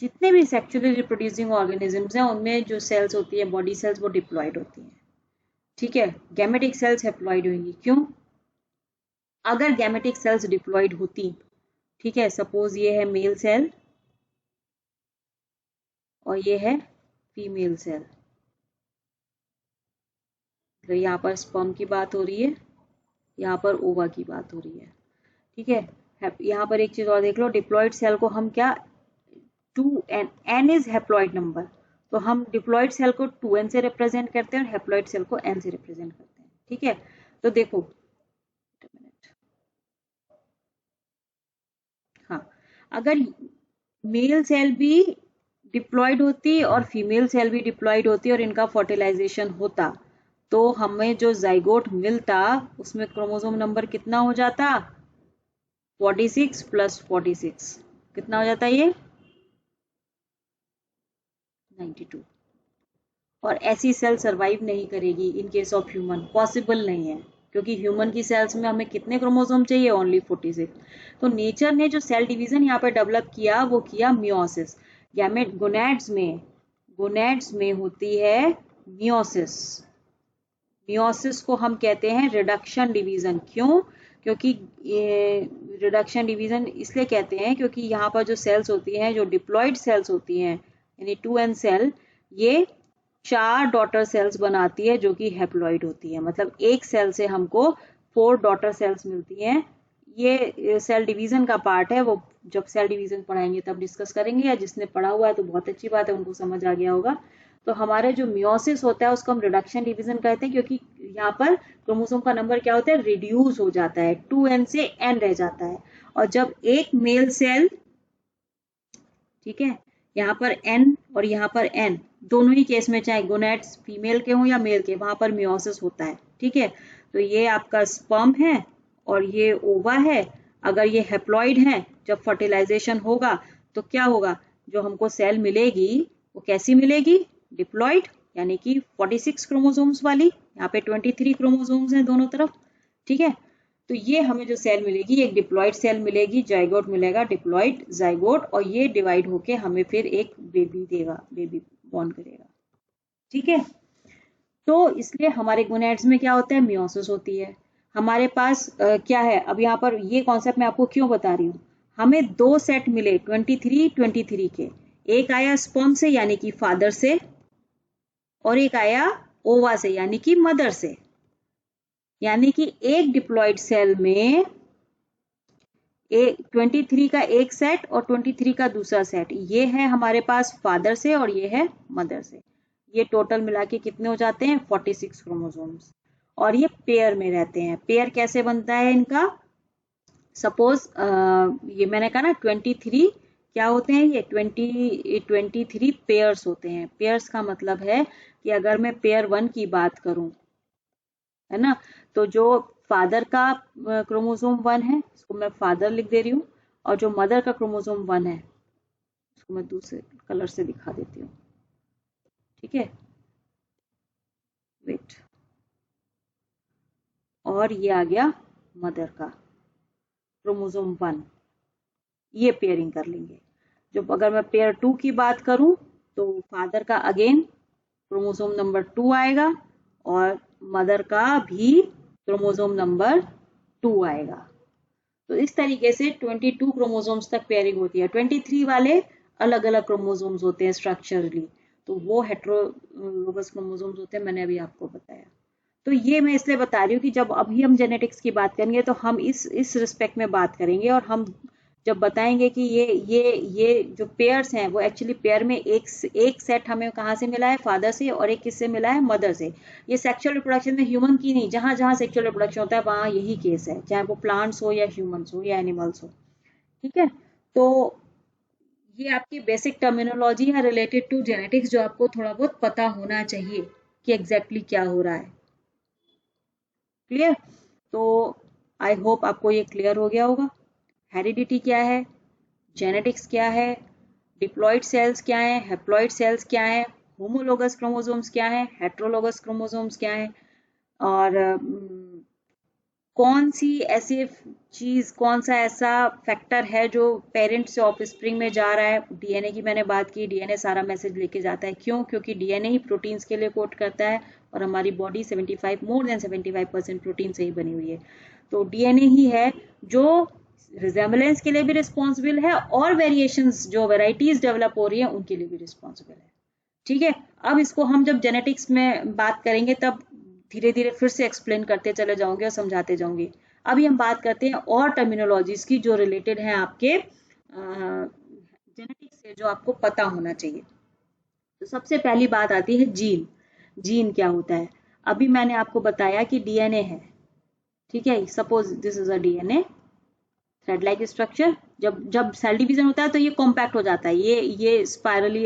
जितने भी सेक्सुअली रिप्रोड्यूसिंग ऑर्गेनिजम्स हैं उनमें जो सेल्स होती है बॉडी सेल्स वो डिप्लॉयड होती हैं, ठीक है। गैमेटिक सेल्स हैप्लॉयड होंगी, क्यों? अगर गैमेटिक सेल्स डिप्लॉयड होती, ठीक है, सपोज ये है मेल सेल और ये है फीमेल सेल, तो यहाँ पर स्पर्म की बात हो रही है, यहाँ पर ओवा की बात हो रही है, ठीक है। यहाँ पर एक चीज और देख लो, डिप्लॉयड सेल को हम क्या 2n, n is haploid number, तो हम डिप्लॉयड सेल को 2n से रिप्रेजेंट करते हैं और हैप्लॉयड सेल को n से रिप्रेजेंट करते हैं, ठीक है। तो देखो, हाँ, अगर मेल सेल भी डिप्लॉयड होती और फीमेल सेल भी डिप्लॉयड होती और इनका फर्टिलाइजेशन होता, तो हमें जो जाइगोट मिलता उसमें क्रोमोसोम नंबर कितना हो जाता? 46 प्लस 46 कितना हो जाता है ये? 92। और ऐसी सेल सरवाइव नहीं करेगी in case of human, possible नहीं है, क्योंकि ह्यूमन की सेल्स में हमें कितने क्रोमोसोम चाहिए? ओनली 46। तो नेचर ने जो सेल डिवीजन यहाँ पे डेवलप किया वो किया मियोसिस। गैमेट गोनेड्स में होती है मियोसिस। मियोसिस को हम कहते हैं रिडक्शन डिवीजन। क्यों? क्योंकि रिडक्शन डिवीजन इसलिए कहते हैं क्योंकि यहाँ पर जो सेल्स होती हैं, जो डिप्लॉयड सेल्स होती हैं, यानी 2n सेल, ये 4 डॉटर सेल्स बनाती है जो कि हैप्लॉइड होती है। मतलब एक सेल से हमको 4 डॉटर सेल्स मिलती हैं। ये सेल डिवीजन का पार्ट है, वो जब सेल डिवीजन पढ़ाएंगे तब डिस्कस करेंगे, या जिसने पढ़ा हुआ है तो बहुत अच्छी बात है, उनको समझ आ गया होगा। तो हमारे जो मियोसिस होता है उसको हम रिडक्शन डिवीजन कहते हैं, क्योंकि यहाँ पर क्रोमोसोम का नंबर क्या होता है? रिड्यूस हो जाता है, 2n से n रह जाता है। और जब एक मेल सेल, ठीक है, यहाँ पर n और यहाँ पर n, दोनों ही केस में चाहे गोनेड्स फीमेल के हों या मेल के, वहां पर मियोसिस होता है, ठीक है। तो ये आपका स्पर्म है और ये ओवा है। अगर ये हैप्लॉइड है, जब फर्टिलाइजेशन होगा तो क्या होगा? जो हमको सेल मिलेगी वो कैसी मिलेगी? डिप्लॉइड, यानी कि 46 क्रोमोसोम्स वाली। यहाँ पे 23 क्रोमोसोम्स हैं दोनों तरफ, ठीक है। तो ये हमें जो सेल मिलेगी, एक डिप्लॉइड सेल मिलेगी, जाइगोट मिलेगा, डिप्लॉइड जाइगोट, और ये डिवाइड होके हमें फिर एक बेबी देगा, बेबी बॉर्न करेगा, ठीक है। तो इसलिए हमारे गोनेड्स में क्या होता है? मियोसिस होती है। हमारे पास क्या है? अब यहाँ पर ये कॉन्सेप्ट मैं आपको क्यों बता रही हूँ, हमें 2 सेट मिले 23 के। एक आया स्पर्म से यानी कि फादर से, और एक आया ओवा से यानी कि मदर से। यानी कि एक डिप्लॉयड सेल में 23 का एक सेट और 23 का दूसरा सेट, ये है हमारे पास फादर से और ये है मदर से। ये टोटल मिला के कितने हो जाते हैं? 46 क्रोमोसोम्स। और ये पेयर में रहते हैं। पेयर कैसे बनता है इनका? सपोज ये मैंने कहा ना 23 क्या होते हैं? ये 23 पेयर्स होते हैं। पेयर्स का मतलब है कि अगर मैं पेयर 1 की बात करूं, है ना, तो जो फादर का क्रोमोसोम 1 है, इसको मैं फादर लिख दे रही हूँ, और जो मदर का क्रोमोसोम 1 है इसको मैं दूसरे कलर से दिखा देती हूँ, ठीक है, वेट। और ये आ गया मदर का क्रोमोसोम 1, ये पेयरिंग कर लेंगे। जो अगर मैं पेयर 2 की बात करूं तो फादर का अगेन क्रोमोसोम नंबर 2 आएगा और मदर का भी क्रोमोसोम नंबर 2 आएगा। तो इस तरीके से 22 क्रोमोसोम्स तक पेयरिंग होती है। 23 वाले अलग अलग क्रोमोसोम्स होते हैं स्ट्रक्चरली, तो वो हेट्रोलोगस क्रोमोसोम्स होते हैं, मैंने अभी आपको बताया। तो ये मैं इसलिए बता रही हूँ कि जब अभी हम जेनेटिक्स की बात करेंगे तो हम इस रिस्पेक्ट में बात करेंगे, और हम जब बताएंगे कि ये जो पेयर्स हैं वो एक्चुअली पेयर में एक सेट हमें कहाँ से मिला है, फादर से, और एक किससे मिला है, मदर से। ये सेक्सुअल रिप्रोडक्शन में ह्यूमन की नहीं, जहां जहां सेक्सुअल रिप्रोडक्शन होता है वहां यही केस है, चाहे वो प्लांट्स हो या ह्यूमंस हो या एनिमल्स हो। ठीक है, तो ये आपकी बेसिक टर्मिनोलॉजी है रिलेटेड टू जेनेटिक्स, जो आपको थोड़ा बहुत पता होना चाहिए कि एग्जैक्टली क्या हो रहा है। क्लियर? तो आई होप आपको ये क्लियर हो गया होगा। हेरिडिटी क्या है, जेनेटिक्स क्या है, डिप्लॉइड सेल्स क्या है, हैप्लॉइड सेल्स क्या है, होमोलोगस क्रोमोसोम्स क्या है, हेट्रोलोगस क्रोमोसोम्स क्या है, और कौन सी ऐसी चीज, कौन सा ऐसा फैक्टर है जो पेरेंट से ऑफस्प्रिंग में जा रहा है। डीएनए की मैंने बात की, डीएनए सारा मैसेज लेके जाता है। क्यों? क्योंकि डीएनए ही प्रोटीन्स के लिए कोड करता है, और हमारी बॉडी 75 मोर देन 75% प्रोटीन से ही बनी हुई है। तो डीएनए ही है जो रिजेम्बलेंस के लिए भी रिस्पॉन्सिबल है, और वेरिएशंस जो वेराइटीज डेवलप हो रही है उनके लिए भी रिस्पॉन्सिबल है। ठीक है, अब इसको हम जब जेनेटिक्स में बात करेंगे तब धीरे धीरे फिर से एक्सप्लेन करते चले जाऊंगे और समझाते जाऊंगी। अभी हम बात करते हैं और टर्मिनोलॉजीज की जो रिलेटेड है आपके जेनेटिक्स से, जो आपको पता होना चाहिए। तो सबसे पहली बात आती है जीन। जीन क्या होता है? अभी मैंने आपको बताया कि डीएनए है, ठीक है, suppose this is a DNA thread like structure. जब जब सेल डिवीजन होता है तो ये कॉम्पैक्ट हो जाता है, ये स्पाइरली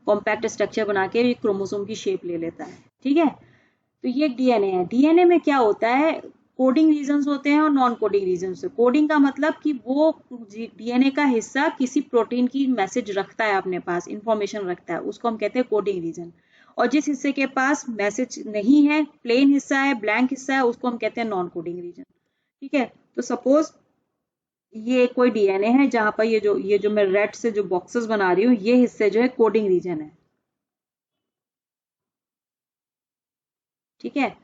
कॉम्पैक्ट स्ट्रक्चर बना के ये क्रोमोसोम की शेप ले लेता है। ठीक है, तो ये डीएनए है। डीएनए में क्या होता है, कोडिंग रीजन्स होते हैं और नॉन कोडिंग रीजन्स। कोडिंग का मतलब कि वो डीएनए का हिस्सा किसी प्रोटीन की मैसेज रखता है, अपने पास इंफॉर्मेशन रखता है, उसको हम कहते हैं कोडिंग रीजन। और जिस हिस्से के पास मैसेज नहीं है, प्लेन हिस्सा है, ब्लैंक हिस्सा है, उसको हम कहते हैं नॉन कोडिंग रीजन। ठीक है, तो सपोज ये कोई डीएनए है जहां पर ये जो मैं रेड से जो बॉक्सेस बना रही हूँ, ये हिस्से जो है कोडिंग रीजन है। ठीक है,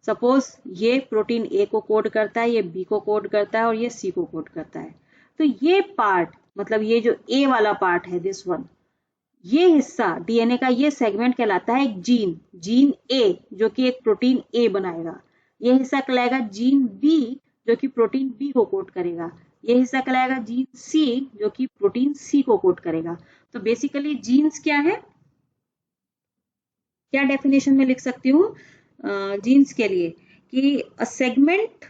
सपोज ये प्रोटीन ए को कोड करता है, ये बी को कोड करता है, और ये सी को कोड करता है। तो ये पार्ट, मतलब ये जो ए वाला पार्ट है, दिस वन, ये हिस्सा डीएनए का ये सेगमेंट कहलाता है एक जीन। जीन ए जो कि एक प्रोटीन ए बनाएगा। ये हिस्सा कहलाएगा जीन बी जो कि प्रोटीन बी को कोड करेगा। ये हिस्सा कहलाएगा जीन सी जो कि प्रोटीन सी को कोड करेगा। तो बेसिकली जीन्स क्या है, क्या डेफिनेशन में लिख सकती हूँ जीन्स के लिए, कि a segment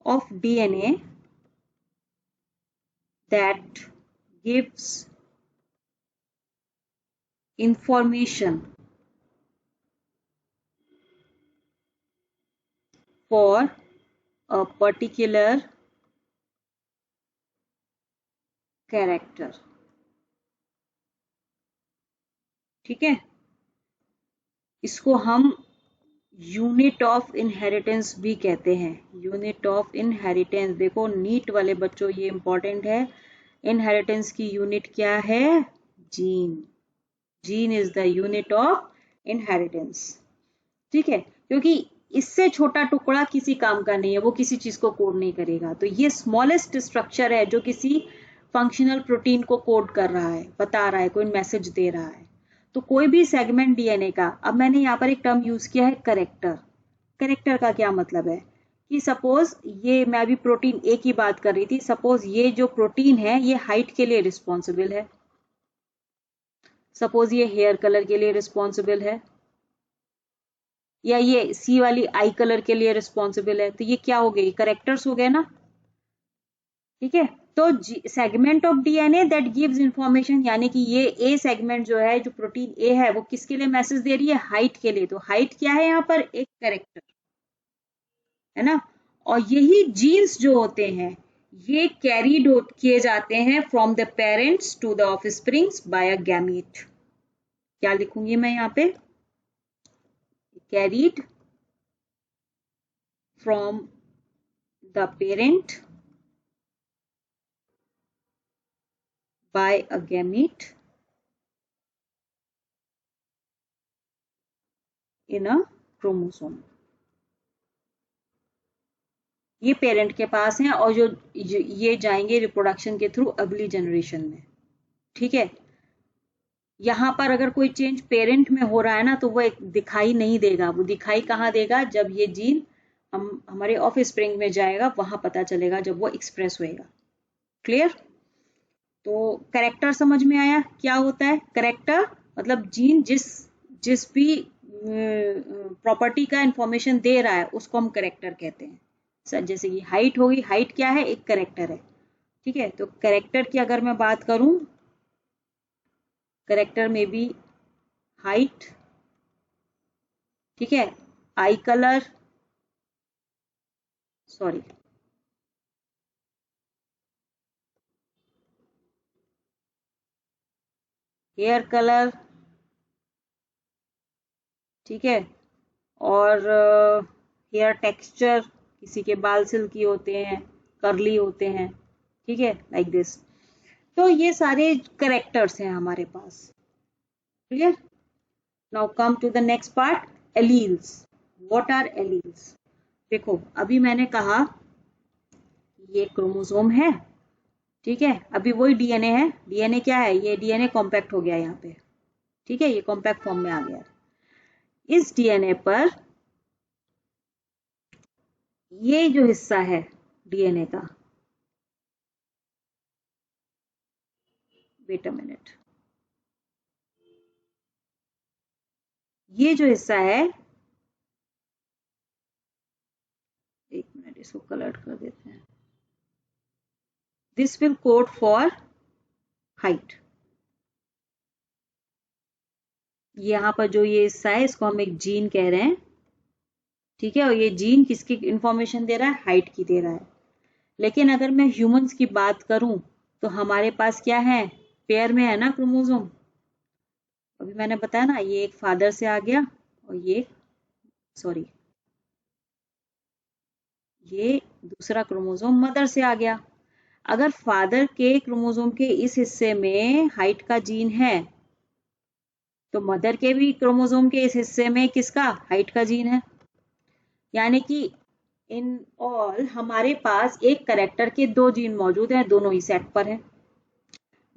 of DNA that gives information for a particular character। ठीक है, इसको हम यूनिट ऑफ इनहेरिटेंस भी कहते हैं। यूनिट ऑफ इनहेरिटेंस, देखो नीट वाले बच्चों ये इंपॉर्टेंट है। इनहेरिटेंस की यूनिट क्या है? Gene. Gene is the unit of inheritance. ठीक है, क्योंकि इससे छोटा टुकड़ा किसी काम का नहीं है, वो किसी चीज को कोड नहीं करेगा। तो ये स्मॉलेस्ट स्ट्रक्चर है जो किसी फंक्शनल प्रोटीन को कोड कर रहा है, बता रहा है, कोई मैसेज दे रहा है। तो कोई भी सेगमेंट डीएनए का, अब मैंने यहाँ पर एक टर्म यूज किया है करेक्टर। करेक्टर का क्या मतलब है कि सपोज ये, मैं अभी प्रोटीन ए की बात कर रही थी, सपोज ये जो प्रोटीन है ये हाइट के लिए रिस्पॉन्सिबल है, सपोज ये हेयर कलर के लिए रिस्पॉन्सिबल है, या ये सी वाली आई कलर के लिए रिस्पॉन्सिबल है। तो ये क्या हो गए? करेक्टर्स हो गए ना। ठीक है, तो segment of DNA that gives information, यानी कि ये ए सेगमेंट जो है, जो प्रोटीन ए है, वो किसके लिए मैसेज दे रही है? हाइट के लिए। तो हाइट क्या है यहाँ पर? एक करेक्टर है ना। और यही जीन्स जो होते हैं ये कैरीड किए जाते हैं from the parents to the offsprings by a gamete. क्या लिखूंगी मैं यहाँ पे? carried from the parent by a gamete in a chromosome। ये पेरेंट के पास हैं और जो ये जाएंगे रिप्रोडक्शन के थ्रू अगली जनरेशन में। ठीक है, यहां पर अगर कोई चेंज पेरेंट में हो रहा है ना, तो वो एक दिखाई नहीं देगा। वो दिखाई कहाँ देगा? जब ये जीन हम हमारे ऑफ स्प्रिंग में जाएगा, वहां पता चलेगा जब वो एक्सप्रेस होएगा। क्लियर? तो करेक्टर समझ में आया क्या होता है? करेक्टर मतलब जीन जिस जिस भी प्रॉपर्टी का इंफॉर्मेशन दे रहा है उसको हम करेक्टर कहते हैं। सर जैसे कि हाइट होगी, हाइट क्या है? एक करेक्टर है। ठीक है, तो करेक्टर की अगर मैं बात करूं, करेक्टर में भी हाइट, ठीक है, eye colour, sorry hair colour, ठीक है, और हेयर टेक्सचर, किसी के बाल सिल्की होते हैं, कर्ली होते हैं, ठीक है, लाइक दिस। तो ये सारे करेक्टर्स हैं हमारे पास। Clear? Now come to the next part, alleles. What are alleles? देखो अभी मैंने कहा ये क्रोमोसोम है, ठीक है, अभी वही डीएनए है। डीएनए क्या है? ये डीएनए कॉम्पैक्ट हो गया यहाँ पे, ठीक है, ये कॉम्पैक्ट फॉर्म में आ गया। इस डीएनए पर ये जो हिस्सा है डीएनए का, वेट अ मिनट, ये जो हिस्सा है, एक मिनट इसको कलर कर देते हैं, this will code for height. यहाँ पर जो ये हिस्सा है इसको हम एक जीन कह रहे हैं, ठीक है, और ये जीन किसकी इंफॉर्मेशन दे रहा है? हाइट की दे रहा है। लेकिन अगर मैं ह्यूमंस की बात करूं तो हमारे पास क्या है? पेयर में है ना क्रोमोसोम। अभी मैंने बताया ना, ये एक फादर से आ गया और ये, सॉरी, ये दूसरा क्रोमोसोम मदर से आ गया। अगर फादर के क्रोमोसोम के इस हिस्से में हाइट का जीन है तो मदर के भी क्रोमोसोम के इस हिस्से में किसका? हाइट का जीन है। यानी कि इन ऑल हमारे पास एक करेक्टर के दो जीन मौजूद हैं, दोनों ही सेट पर हैं।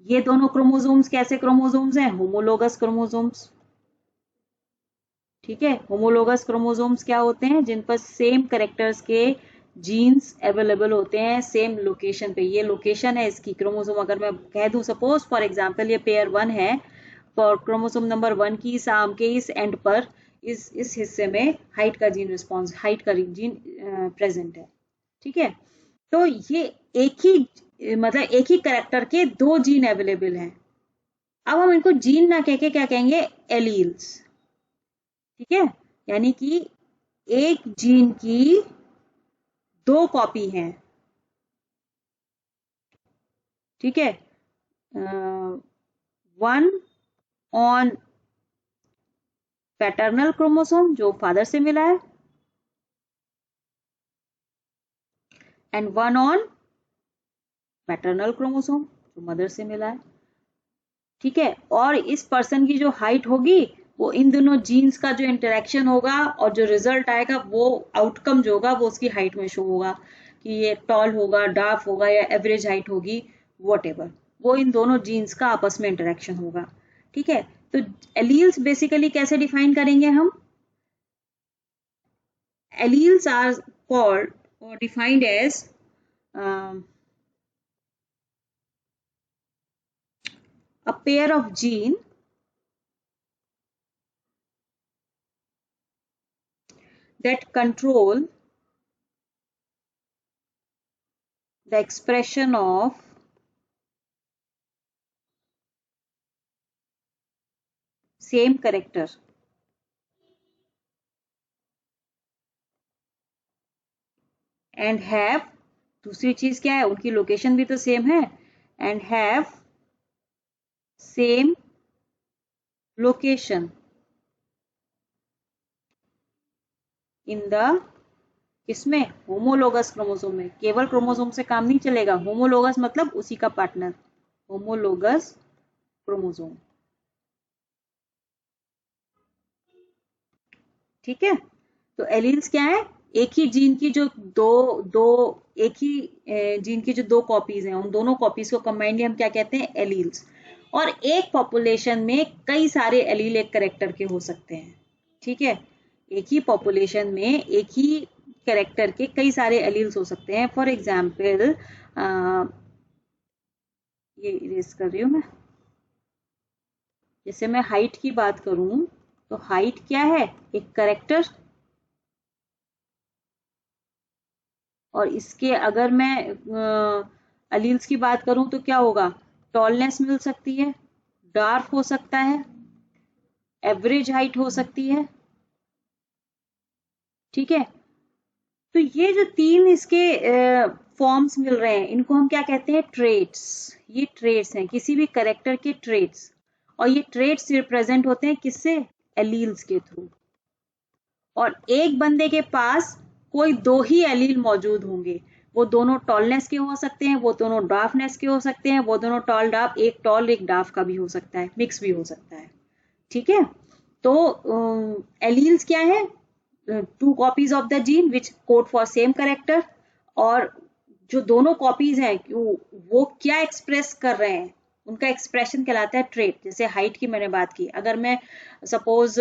ये दोनों क्रोमोसोम्स कैसे क्रोमोसोम्स हैं? Homologous chromosomes. ठीक है, होमोलोगस क्रोमोसोम्स क्या होते हैं? जिन पर सेम करेक्टर्स के जीन्स अवेलेबल होते हैं सेम लोकेशन पे। ये लोकेशन है इसकी क्रोमोसोम। अगर मैं कह दूं सपोज फॉर एग्जांपल ये पेयर 1 है, फॉर क्रोमोसोम नंबर 1 की इस आर्म के इस एंड पर इस हिस्से में हाइट का जीन रिस्पॉन्स, हाइट का जीन प्रेजेंट है। ठीक है, तो ये एक ही मतलब एक ही करेक्टर के दो जीन अवेलेबल हैं। अब हम इनको जीन ना कह के क्या कहेंगे? एलील्स। ठीक है, यानी कि एक जीन की दो कॉपी हैं। ठीक है, वन ऑन पैटर्नल क्रोमोसोम जो फादर से मिला है, and one on paternal chromosome जो मदर से मिला है। ठीक है, और इस पर्सन की जो हाइट होगी वो इन दोनों जीन्स का जो इंटरेक्शन होगा और जो रिजल्ट आएगा वो आउटकम जो होगा वो उसकी हाइट में शो होगा कि ये टॉल होगा, डार्क होगा या एवरेज हाइट होगी, वॉटेवर, वो इन दोनों जीन्स का आपस में इंटरेक्शन होगा। ठीक है, तो एलील्स बेसिकली कैसे डिफाइन करेंगे हम? एलील्स आर कॉल्ड और defined as a pair of gene that control the expression of same character and have, दूसरी चीज क्या है? उनकी लोकेशन भी तो सेम है, and have same location in the, इसमें होमोलोगस क्रोमोसोम में। केवल क्रोमोसोम से काम नहीं चलेगा, होमोलोगस मतलब उसी का पार्टनर, होमोलोगस क्रोमोसोम। ठीक है, तो एलील्स क्या है? एक ही जीन की जो दो दो एक ही जीन की जो दो कॉपीज हैं, उन दोनों कॉपीज को कंबाइंडली हम क्या कहते हैं? एलील्स। और एक पॉपुलेशन में कई सारे एलील एक करेक्टर के हो सकते हैं। ठीक है, एक ही पॉपुलेशन में एक ही कैरेक्टर के कई सारे एलील्स हो सकते हैं। फॉर एग्जाम्पल ये इरेज कर रही हूँ मैं, जैसे मैं हाइट की बात करूं तो हाइट क्या है, एक कैरेक्टर, और इसके अगर मैं एलील्स की बात करूं तो क्या होगा, टॉलनेस मिल सकती है, डार्क हो सकता है, एवरेज हाइट हो सकती है, ठीक है। तो ये जो तीन इसके फॉर्म्स मिल रहे हैं इनको हम क्या कहते हैं, ट्रेट्स। ये ट्रेट्स हैं, किसी भी कैरेक्टर के ट्रेट्स, और ये ट्रेट्स रिप्रेजेंट होते हैं किससे, एलील्स के थ्रू। और एक बंदे के पास कोई दो ही एलील मौजूद होंगे, वो दोनों टॉलनेस के हो सकते हैं, वो दोनों डार्फनेस के हो सकते हैं, वो दोनों टॉल एक डार्फ का भी हो सकता है, मिक्स भी हो सकता है, ठीक है। तो एलील्स क्या है, two copies of the gene which code for same character, और जो दोनों कॉपीज हैं वो क्या एक्सप्रेस कर रहे हैं, उनका एक्सप्रेशन कहलाता है ट्रेट। जैसे हाइट की मैंने बात की, अगर मैं सपोज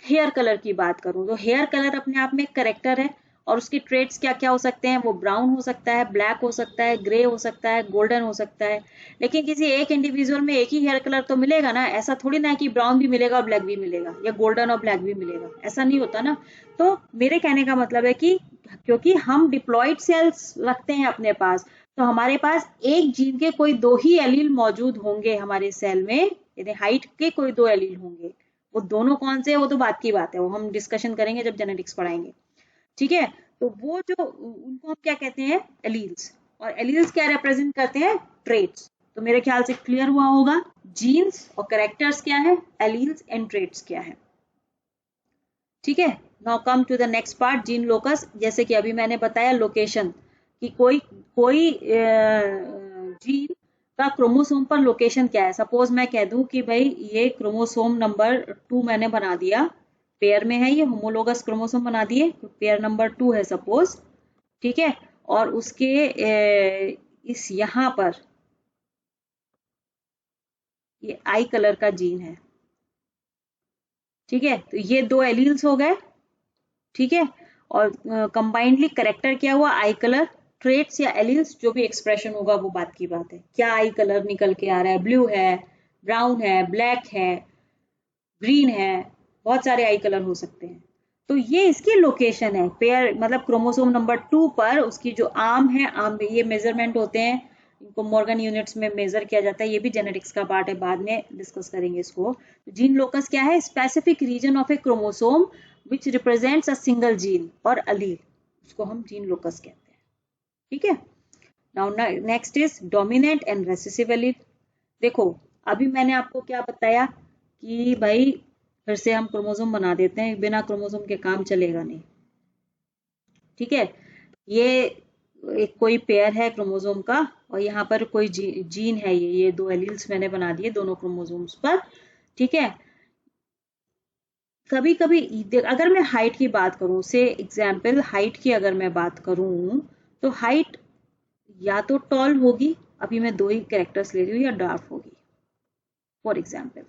हेयर कलर की बात करूं तो हेयर कलर अपने आप में एक करेक्टर है, और उसके ट्रेट्स क्या क्या हो सकते हैं, वो ब्राउन हो सकता है, ब्लैक हो सकता है, ग्रे हो सकता है, गोल्डन हो सकता है। लेकिन किसी एक इंडिविजुअल में एक ही हेयर कलर तो मिलेगा ना, ऐसा थोड़ी ना है कि ब्राउन भी मिलेगा और ब्लैक भी मिलेगा, या गोल्डन और ब्लैक भी मिलेगा, ऐसा नहीं होता ना। तो मेरे कहने का मतलब है कि क्योंकि हम डिप्लॉयड सेल्स रखते हैं अपने पास, तो हमारे पास एक जीन के कोई दो ही एलील मौजूद होंगे हमारे सेल में, यदि हाइट के कोई दो एलील होंगे, वो दोनों कौन से, वो तो बात की बात है, वो हम डिस्कशन करेंगे जब जेनेटिक्स पढ़ाएंगे, ठीक है। तो वो जो उनको हम क्या कहते हैं, एलील्स, और एलील्स क्या रिप्रेजेंट करते हैं, ट्रेट्स। तो मेरे ख्याल से क्लियर हुआ होगा, जीन्स और कैरेक्टर्स क्या है, एलील्स एंड ट्रेट्स क्या है, ठीक है। Now come to the next part, gene locus. जैसे कि अभी मैंने बताया लोकेशन, कि कोई कोई जीन का क्रोमोसोम पर लोकेशन क्या है। सपोज मैं कह दूं कि भाई ये क्रोमोसोम नंबर 2 मैंने बना दिया, पेयर में है, ये होमोलोगस क्रोमोसोम बना दिए, पेयर नंबर 2 है सपोज, ठीक है। और उसके इस यहाँ पर ये आई कलर का जीन है, ठीक है। तो ये दो एलील्स हो गए, ठीक है। और कंबाइंडली करेक्टर क्या हुआ, आई कलर। ट्रेट्स या एलील्स जो भी एक्सप्रेशन होगा वो बात की बात है, क्या आई कलर निकल के आ रहा है, ब्लू है, ब्राउन है, ब्लैक है, ग्रीन है, बहुत सारे आई कलर हो सकते हैं। तो ये इसकी लोकेशन है, पेयर मतलब क्रोमोसोम नंबर 2 पर उसकी जो आर्म है, आर्म ये मेजरमेंट होते हैं, इनको मॉर्गन यूनिट्स में मेजर किया जाता है, ये भी जेनेटिक्स का पार्ट है, बाद में डिस्कस करेंगे इसको। जीन लोकस क्या है, specific region of a chromosome which represents a single gene और अलील, उसको हम जीन लोकस कहते हैं, ठीक है। Now next is dominant and recessive allele. देखो अभी मैंने आपको क्या बताया कि भाई फिर से हम क्रोमोसोम बना देते हैं, बिना क्रोमोसोम के काम चलेगा नहीं, ठीक है। ये एक कोई पेयर है क्रोमोसोम का, और यहाँ पर कोई जीन है, ये दो एलील्स मैंने बना दिए दोनों क्रोमोसोम्स पर, ठीक है। कभी कभी अगर मैं हाइट की बात करूं, से एग्जाम्पल हाइट की अगर मैं बात करूं, तो हाइट या तो टॉल होगी, अभी मैं दो ही कैरेक्टर्स ले रही हूँ, या डार्क होगी फॉर एग्जाम्पल,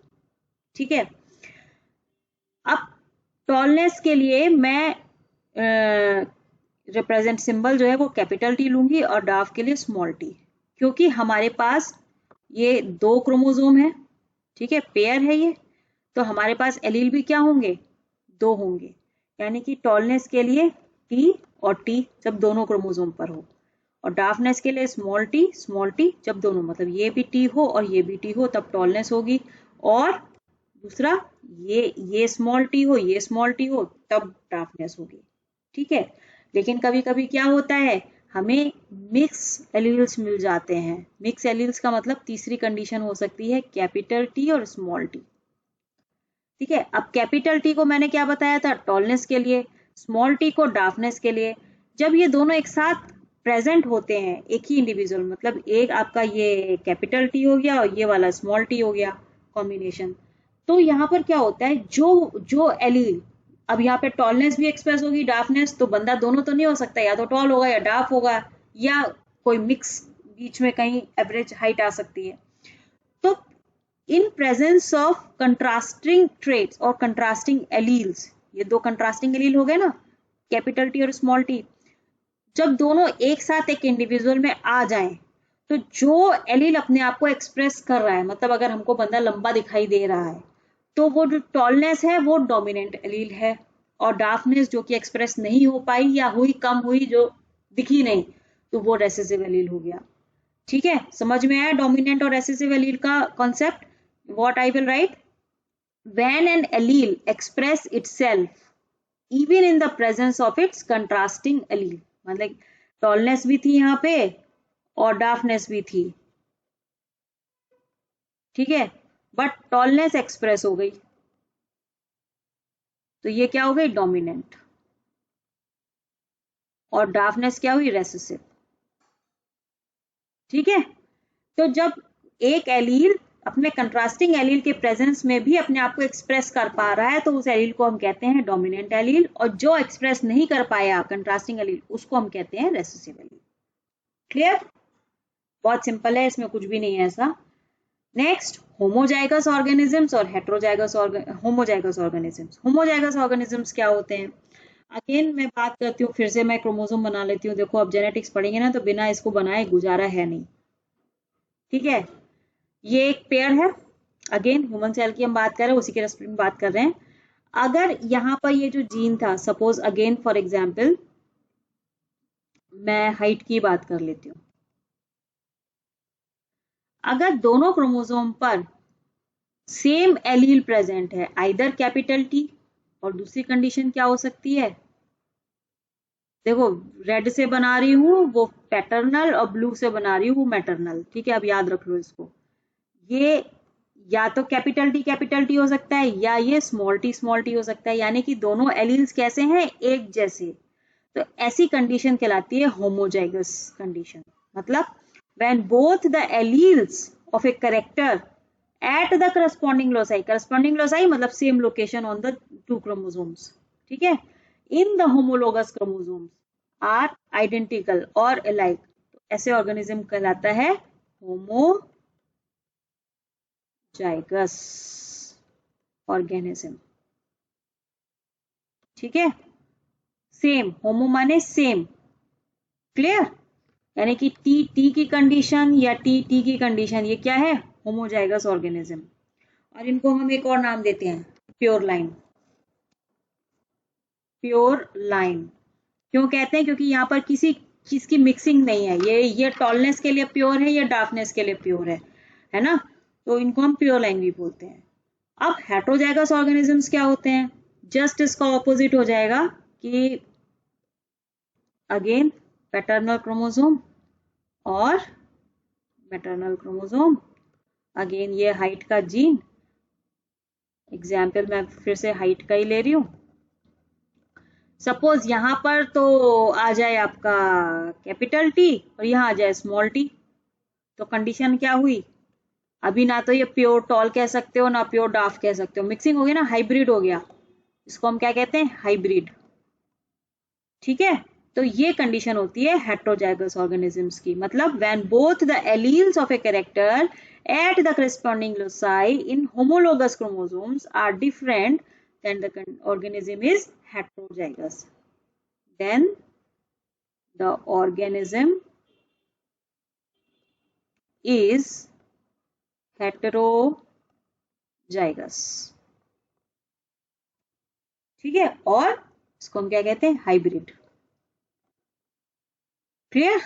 ठीक है। अब टॉलनेस के लिए मैं रिप्रेजेंट सिंबल जो है वो कैपिटल टी लूंगी, और डार्क के लिए स्मॉल टी, क्योंकि हमारे पास ये दो क्रोमोसोम है, ठीक है, पेयर है ये, तो हमारे पास एलील भी क्या होंगे, दो होंगे, यानी कि टॉलनेस के लिए टी और टी जब दोनों क्रोमोसोम पर हो, और डार्कनेस के लिए स्मॉल टी जब दोनों, मतलब ये भी टी हो और ये भी टी हो, तब टॉलनेस होगी, और दूसरा ये स्मॉल टी हो, ये स्मॉल टी हो, तब डार्कनेस होगी, ठीक है। लेकिन कभी कभी क्या होता है, हमें मिक्स एलील्स मिल जाते हैं। मिक्स एलील्स का मतलब तीसरी कंडीशन हो सकती है कैपिटल टी और स्मॉल टी, ठीक है। अब कैपिटल टी को मैंने क्या बताया था, टॉलनेस के लिए, स्मॉल टी को डार्कनेस के लिए। जब ये दोनों एक साथ प्रेजेंट होते हैं, एक ही इंडिविजुअल, मतलब एक आपका ये कैपिटल टी हो गया और ये वाला स्मॉल टी हो गया कॉम्बिनेशन, तो यहाँ पर क्या होता है, जो जो एलील, अब यहाँ पे टॉलनेस भी एक्सप्रेस होगी, डार्कनेस, तो बंदा दोनों तो नहीं हो सकता, या तो टॉल होगा या डार्क होगा, या कोई मिक्स बीच में कहीं एवरेज हाइट आ सकती है। तो in presence of contrasting traits और कंट्रास्टिंग एलील्स, ये दो कंट्रास्टिंग एलील हो गए ना, कैपिटल टी और स्मॉल टी, जब दोनों एक साथ एक इंडिविजुअल में आ जाएं, तो जो एलील अपने आप को एक्सप्रेस कर रहा है, मतलब अगर हमको बंदा लंबा दिखाई दे रहा है तो वो जो टॉलनेस है वो डोमिनेंट एलील है, और डार्कनेस जो कि एक्सप्रेस नहीं हो पाई या हुई कम हुई, जो दिखी नहीं, तो वो रेसेसिव एलील हो गया। ठीक है, समझ में आया डोमिनेंट और रेसेसिव एलील का concept? What I will write, when an allele express itself even in the presence of its contrasting allele, मतलब टॉलनेस भी थी यहाँ पे और डार्कनेस भी थी, ठीक है, बट टॉलनेस एक्सप्रेस हो गई, तो ये क्या हो गई, डोमिनेंट, और डार्कनेस क्या हुई, रेसेसिव। ठीक है, तो जब एक एलील अपने कंट्रास्टिंग एलील के प्रेजेंस में भी अपने आप को एक्सप्रेस कर पा रहा है, तो उस एलील को हम कहते हैं डोमिनेंट एलील, और जो एक्सप्रेस नहीं कर पाया कंट्रास्टिंग एलील, उसको हम कहते हैं रेसेसिव एलील। क्लियर? बहुत सिंपल है, इसमें कुछ भी नहीं है ऐसा। नेक्स्ट, होमोजाइगस ऑर्गेनिजम्स और heterozygous homozygous organisms. Homozygous organisms क्या होते हैं? अगेन मैं बात करती हूँ, फिर से मैं क्रोमोसोम बना लेती हूँ। देखो अब जेनेटिक्स पढ़ेंगे ना, तो बिना इसको बनाए गुजारा है नहीं। ठीक है, ये एक पेयर है, अगेन ह्यूमन सेल की हम बात कर रहे हैं, उसी के रेस्पेक्ट में बात कर रहे हैं। अगर यहाँ पर ये जो जीन था, सपोज अगेन फॉर एग्जाम्पल मैं हाइट की बात कर लेती हूँ, अगर दोनों क्रोमोसोम पर सेम एलील प्रेजेंट है, आइदर कैपिटल टी, और दूसरी कंडीशन क्या हो सकती है, देखो रेड से बना रही हूं वो पैटर्नल और ब्लू से बना रही हूं वो मैटरनल। ठीक है, अब याद रख लो इसको, ये या तो कैपिटल टी हो सकता है, या ये स्मॉल टी हो सकता है, यानी कि दोनों एलील्स कैसे हैं, एक जैसे। तो ऐसी कंडीशन कहलाती है होमोजाइगस कंडीशन। मतलब when both the alleles of a character at the corresponding loci मतलब same location on the two chromosomes, ठीक है, in the homologous chromosomes are identical और अलाइक, तो ऐसे ऑर्गेनिज्म कहलाता है होमोजाइगस ऑर्गेनिज्म। ठीक है, सेम, होमो माने सेम, क्लियर, यानी कि टी की कंडीशन या टी की कंडीशन, ये क्या है, होमोजाइगस ऑर्गेनिज्म। और इनको हम एक और नाम देते हैं, प्योर लाइन। प्योर लाइन क्यों कहते हैं, क्योंकि यहाँ पर किसी चीज की मिक्सिंग नहीं है, ये टॉलनेस के लिए प्योर है, ये डार्कनेस के लिए प्योर है ना, तो इनको हम प्योर लाइन भी बोलते हैं। अब हेटेरोजाइगस ऑर्गेनिजम्स क्या होते हैं, जस्ट इसका ऑपोजिट हो जाएगा कि अगेन पैटर्नल क्रोमोसोम और मैटरनल क्रोमोसोम, अगेन ये हाइट का जीन, एग्जाम्पल मैं फिर से हाइट का ही ले रही हूं। सपोज यहां पर तो आ जाए आपका कैपिटल टी और यहां आ जाए स्मॉल टी, तो कंडीशन क्या हुई, अभी ना तो ये प्योर टॉल कह सकते हो ना प्योर डार्क कह सकते हो, मिक्सिंग हो गया ना, हाइब्रिड हो गया, इसको हम क्या कहते हैं, हाइब्रिड। ठीक है, तो ये कंडीशन होती है हेटेरोजाइगस ऑर्गेनिजम्स की, मतलब when both the alleles of a character at the corresponding loci in homologous chromosomes are different, then the organism is heterozygous. Then the organism is heterozygous. ठीक है, और इसको हम क्या कहते हैं, hybrid. Clear?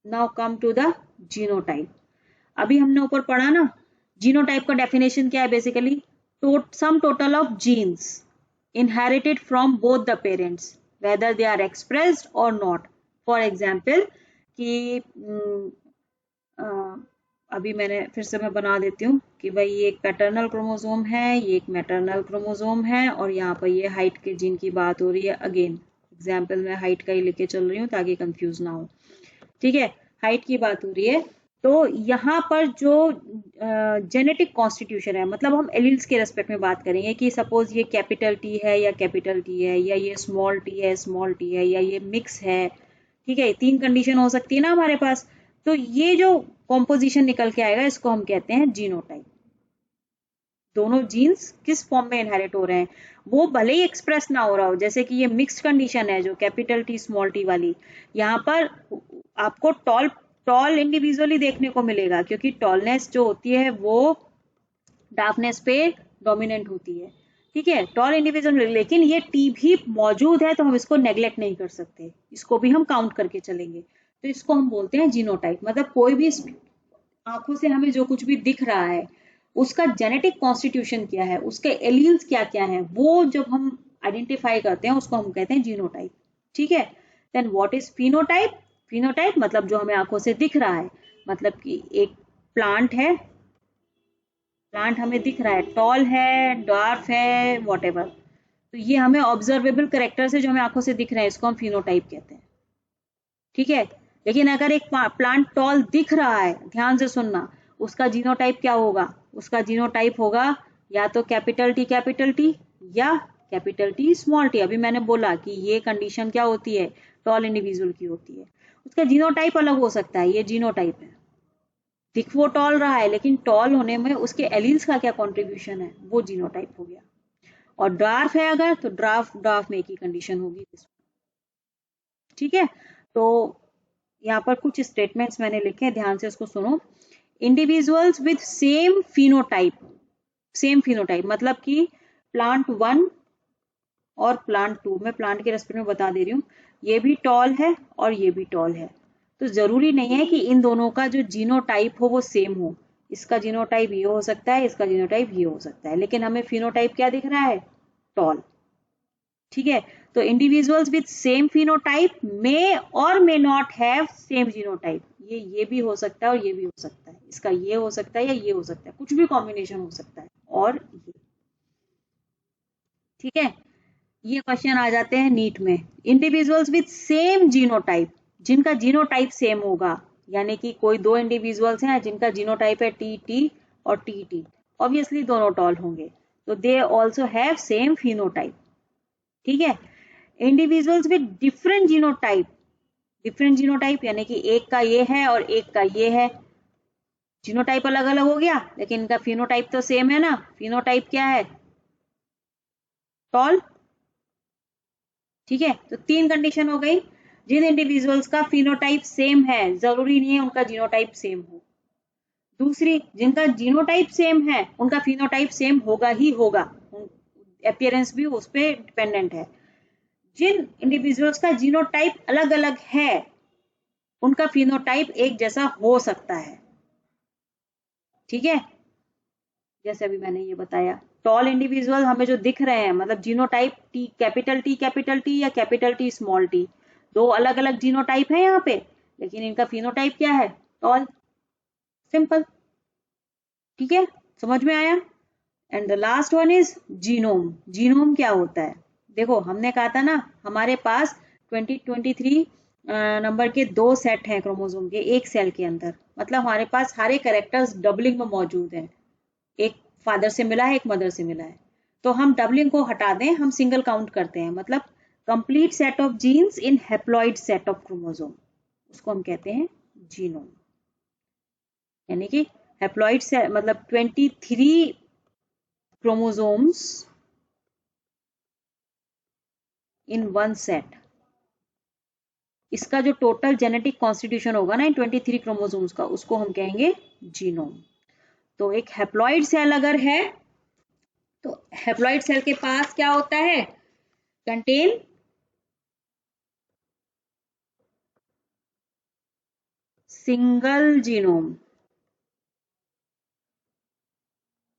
Now come to the genotype. अभी हमने ऊपर पढ़ा ना, जीनोटाइप का डेफिनेशन क्या है, basically sum total of genes inherited from both the parents whether they are expressed or not. For example कि अभी मैंने फिर से मैं बना देती हूँ कि भाई ये एक पैटर्नल क्रोमोसोम है, ये एक मैटरनल क्रोमोसोम है, और यहाँ पर ये हाइट के जीन की बात हो रही है। अगेन एग्जाम्पल मैं हाइट का ही लेके चल रही हूँ ताकि कंफ्यूज ना हो। ठीक है, हाइट की बात हो रही है, तो यहाँ पर जो जेनेटिक कॉन्स्टिट्यूशन है, मतलब हम एलील्स के रेस्पेक्ट में बात करेंगे कि सपोज ये कैपिटल टी है या कैपिटल टी है, या ये स्मॉल टी है स्मॉल टी है, या ये मिक्स है। ठीक है, तीन कंडीशन हो सकती है ना हमारे पास, तो ये जो कॉम्पोजिशन निकल के आएगा इसको हम कहते हैं जीनोटाइप। दोनों जीन्स किस फॉर्म में इनहेरिट हो रहे हैं, वो भले ही एक्सप्रेस ना हो रहा हो, जैसे कि ये मिक्स्ड कंडीशन है जो कैपिटल टी स्मॉल टी वाली, यहाँ पर आपको टॉल टॉल इंडिविजुअली देखने को मिलेगा, क्योंकि टॉलनेस जो होती है वो डार्कनेस पे डोमिनेंट होती है, ठीक है, टॉल इंडिविजुअल। लेकिन ये टी भी मौजूद है तो हम इसको नेग्लेक्ट नहीं कर सकते, इसको भी हम काउंट करके चलेंगे। तो इसको हम बोलते हैं जीनोटाइप, मतलब कोई भी आंखों से हमें जो कुछ भी दिख रहा है उसका जेनेटिक कॉन्स्टिट्यूशन क्या है, उसके एलील्स क्या क्या है, वो जब हम आइडेंटिफाई करते हैं उसको हम कहते हैं जीनोटाइप, ठीक है। Then what is phenotype? Phenotype मतलब जो हमें आंखों से दिख रहा है, मतलब कि एक प्लांट है, प्लांट हमें दिख रहा है, टॉल है, डार्क है, वॉटेवर, तो ये हमें ऑब्जर्वेबल कैरेक्टर्स है जो हमें आंखों से दिख रहे हैं, इसको हम फिनोटाइप कहते हैं, ठीक है। लेकिन अगर एक प्लांट टॉल दिख रहा है, ध्यान से सुनना, उसका जीनोटाइप क्या होगा? उसका जीनोटाइप होगा या तो कैपिटल टी या कैपिटल टी स्मॉल टी। अभी मैंने बोला कि ये कंडीशन क्या होती है, टॉल इंडिविजुअल की होती है। उसका जीनोटाइप अलग हो सकता है, ये जीनोटाइप है, दिख वो टॉल रहा है लेकिन टॉल होने में उसके एलील्स का क्या कॉन्ट्रीब्यूशन है, वो जीनोटाइप हो गया। और ड्वार्फ है अगर, तो ड्वार्फ में एक ही कंडीशन होगी, ठीक है। तो यहाँ पर कुछ स्टेटमेंट्स मैंने लिखे हैं, ध्यान से उसको सुनो। इंडिविजुअल्स विथ सेम फिनोटाइप मतलब कि प्लांट 1 और प्लांट 2, मैं प्लांट के रेस्पेक्ट में बता दे रही हूँ, ये भी टॉल है और ये भी टॉल है, तो जरूरी नहीं है कि इन दोनों का जो जीनोटाइप हो वो सेम हो, इसका जीनोटाइप ये हो सकता है, इसका जीनोटाइप ये हो सकता है, लेकिन हमें फिनोटाइप क्या दिख रहा है, टॉल, ठीक है। तो इंडिविजुअल्स विथ सेम फिनोटाइप मे और may not have same genotype, ये भी हो सकता है और ये भी हो सकता है, इसका ये हो सकता है या ये हो सकता है, कुछ भी कॉम्बिनेशन हो सकता है, और ये, ठीक है। ये क्वेश्चन आ जाते हैं नीट में। इंडिविजुअल्स विथ सेम जीनोटाइप, जिनका जीनोटाइप सेम होगा, यानी कि कोई दो इंडिविजुअल्स हैं जिनका जीनोटाइप है टी टी और टी टी, ऑब्वियसली दोनों टॉल होंगे, तो they also have same phenotype, ठीक है। इंडिविजुअल्स विद डिफरेंट जीनोटाइप यानी कि एक का ये है और एक का ये है, जीनोटाइप अलग अलग हो गया लेकिन इनका फिनोटाइप तो सेम है ना, फिनोटाइप क्या है, टॉल, ठीक है। तो 3 कंडीशन हो गई, जिन इंडिविजुअल्स का फिनोटाइप सेम है जरूरी नहीं है उनका जीनोटाइप सेम हो, दूसरी जिनका जीनोटाइप सेम है उनका फिनोटाइप सेम होगा ही होगा, अपीयरेंस भी उस पर डिपेंडेंट है। जिन इंडिविजुअल्स का जीनोटाइप अलग अलग है उनका फिनोटाइप एक जैसा हो सकता है, ठीक है। जैसे अभी मैंने ये बताया, टॉल इंडिविजुअल हमें जो दिख रहे हैं, मतलब जीनोटाइप कैपिटल टी या कैपिटल टी स्मॉल टी, दो अलग अलग जीनोटाइप है यहाँ पे, लेकिन इनका फिनोटाइप क्या है, टॉल, सिंपल, ठीक है, समझ में आया। And the last one is genome. Genome क्या होता है, देखो हमने कहा था ना हमारे पास 2023 नंबर के 2 सेट हैं क्रोमोसोम के एक सेल के अंदर, मतलब हमारे पास सारे कैरेक्टर्स डबलिंग में मौजूद हैं, एक फादर से मिला है एक मदर से मिला है, तो हम डबलिंग को हटा दें, हम सिंगल काउंट करते हैं, मतलब complete set of genes in haploid set of chromosome, उसको हम कहते हैं जीनोम, यानी कि हैप्लॉइड से मतलब 23 क्रोमोसोम्स इन वन सेट, इसका जो टोटल जेनेटिक कॉन्स्टिट्यूशन होगा ना इन 23 क्रोमोसोम्स का, उसको हम कहेंगे जीनोम। तो एक हैप्लॉइड सेल अगर है तो हैप्लॉइड सेल के पास क्या होता है, कंटेन सिंगल जीनोम,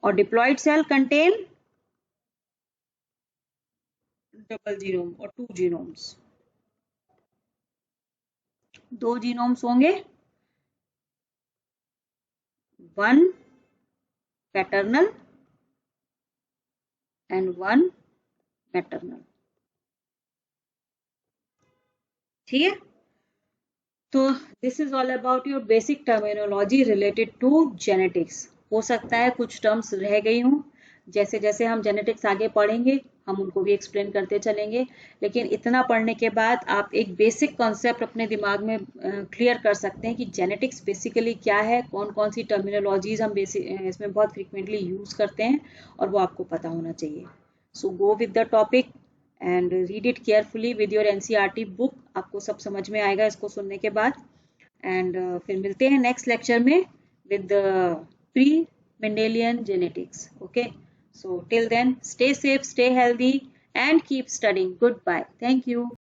और diploid cell contain double genome और 2 जीनोम्स, 2 जीनोम्स होंगे, 1 पैटर्नल एंड 1 मैटरनल, ठीक है। तो this is all about your basic terminology related to genetics. हो सकता है कुछ टर्म्स रह गई हूँ, जैसे जैसे हम जेनेटिक्स आगे पढ़ेंगे हम उनको भी एक्सप्लेन करते चलेंगे, लेकिन इतना पढ़ने के बाद आप एक बेसिक कॉन्सेप्ट अपने दिमाग में क्लियर कर सकते हैं कि जेनेटिक्स बेसिकली क्या है, कौन कौन सी टर्मिनोलॉजीज हम इसमें बहुत फ्रिक्वेंटली यूज करते हैं, और वो आपको पता होना चाहिए। So go with the topic and read it carefully with your NCERT book, आपको सब समझ में आएगा इसको सुनने के बाद। एंड फिर मिलते हैं नेक्स्ट लेक्चर में with the pre-Mendelian genetics. Okay, so till then, stay safe, stay healthy, and keep studying. Goodbye. Thank you.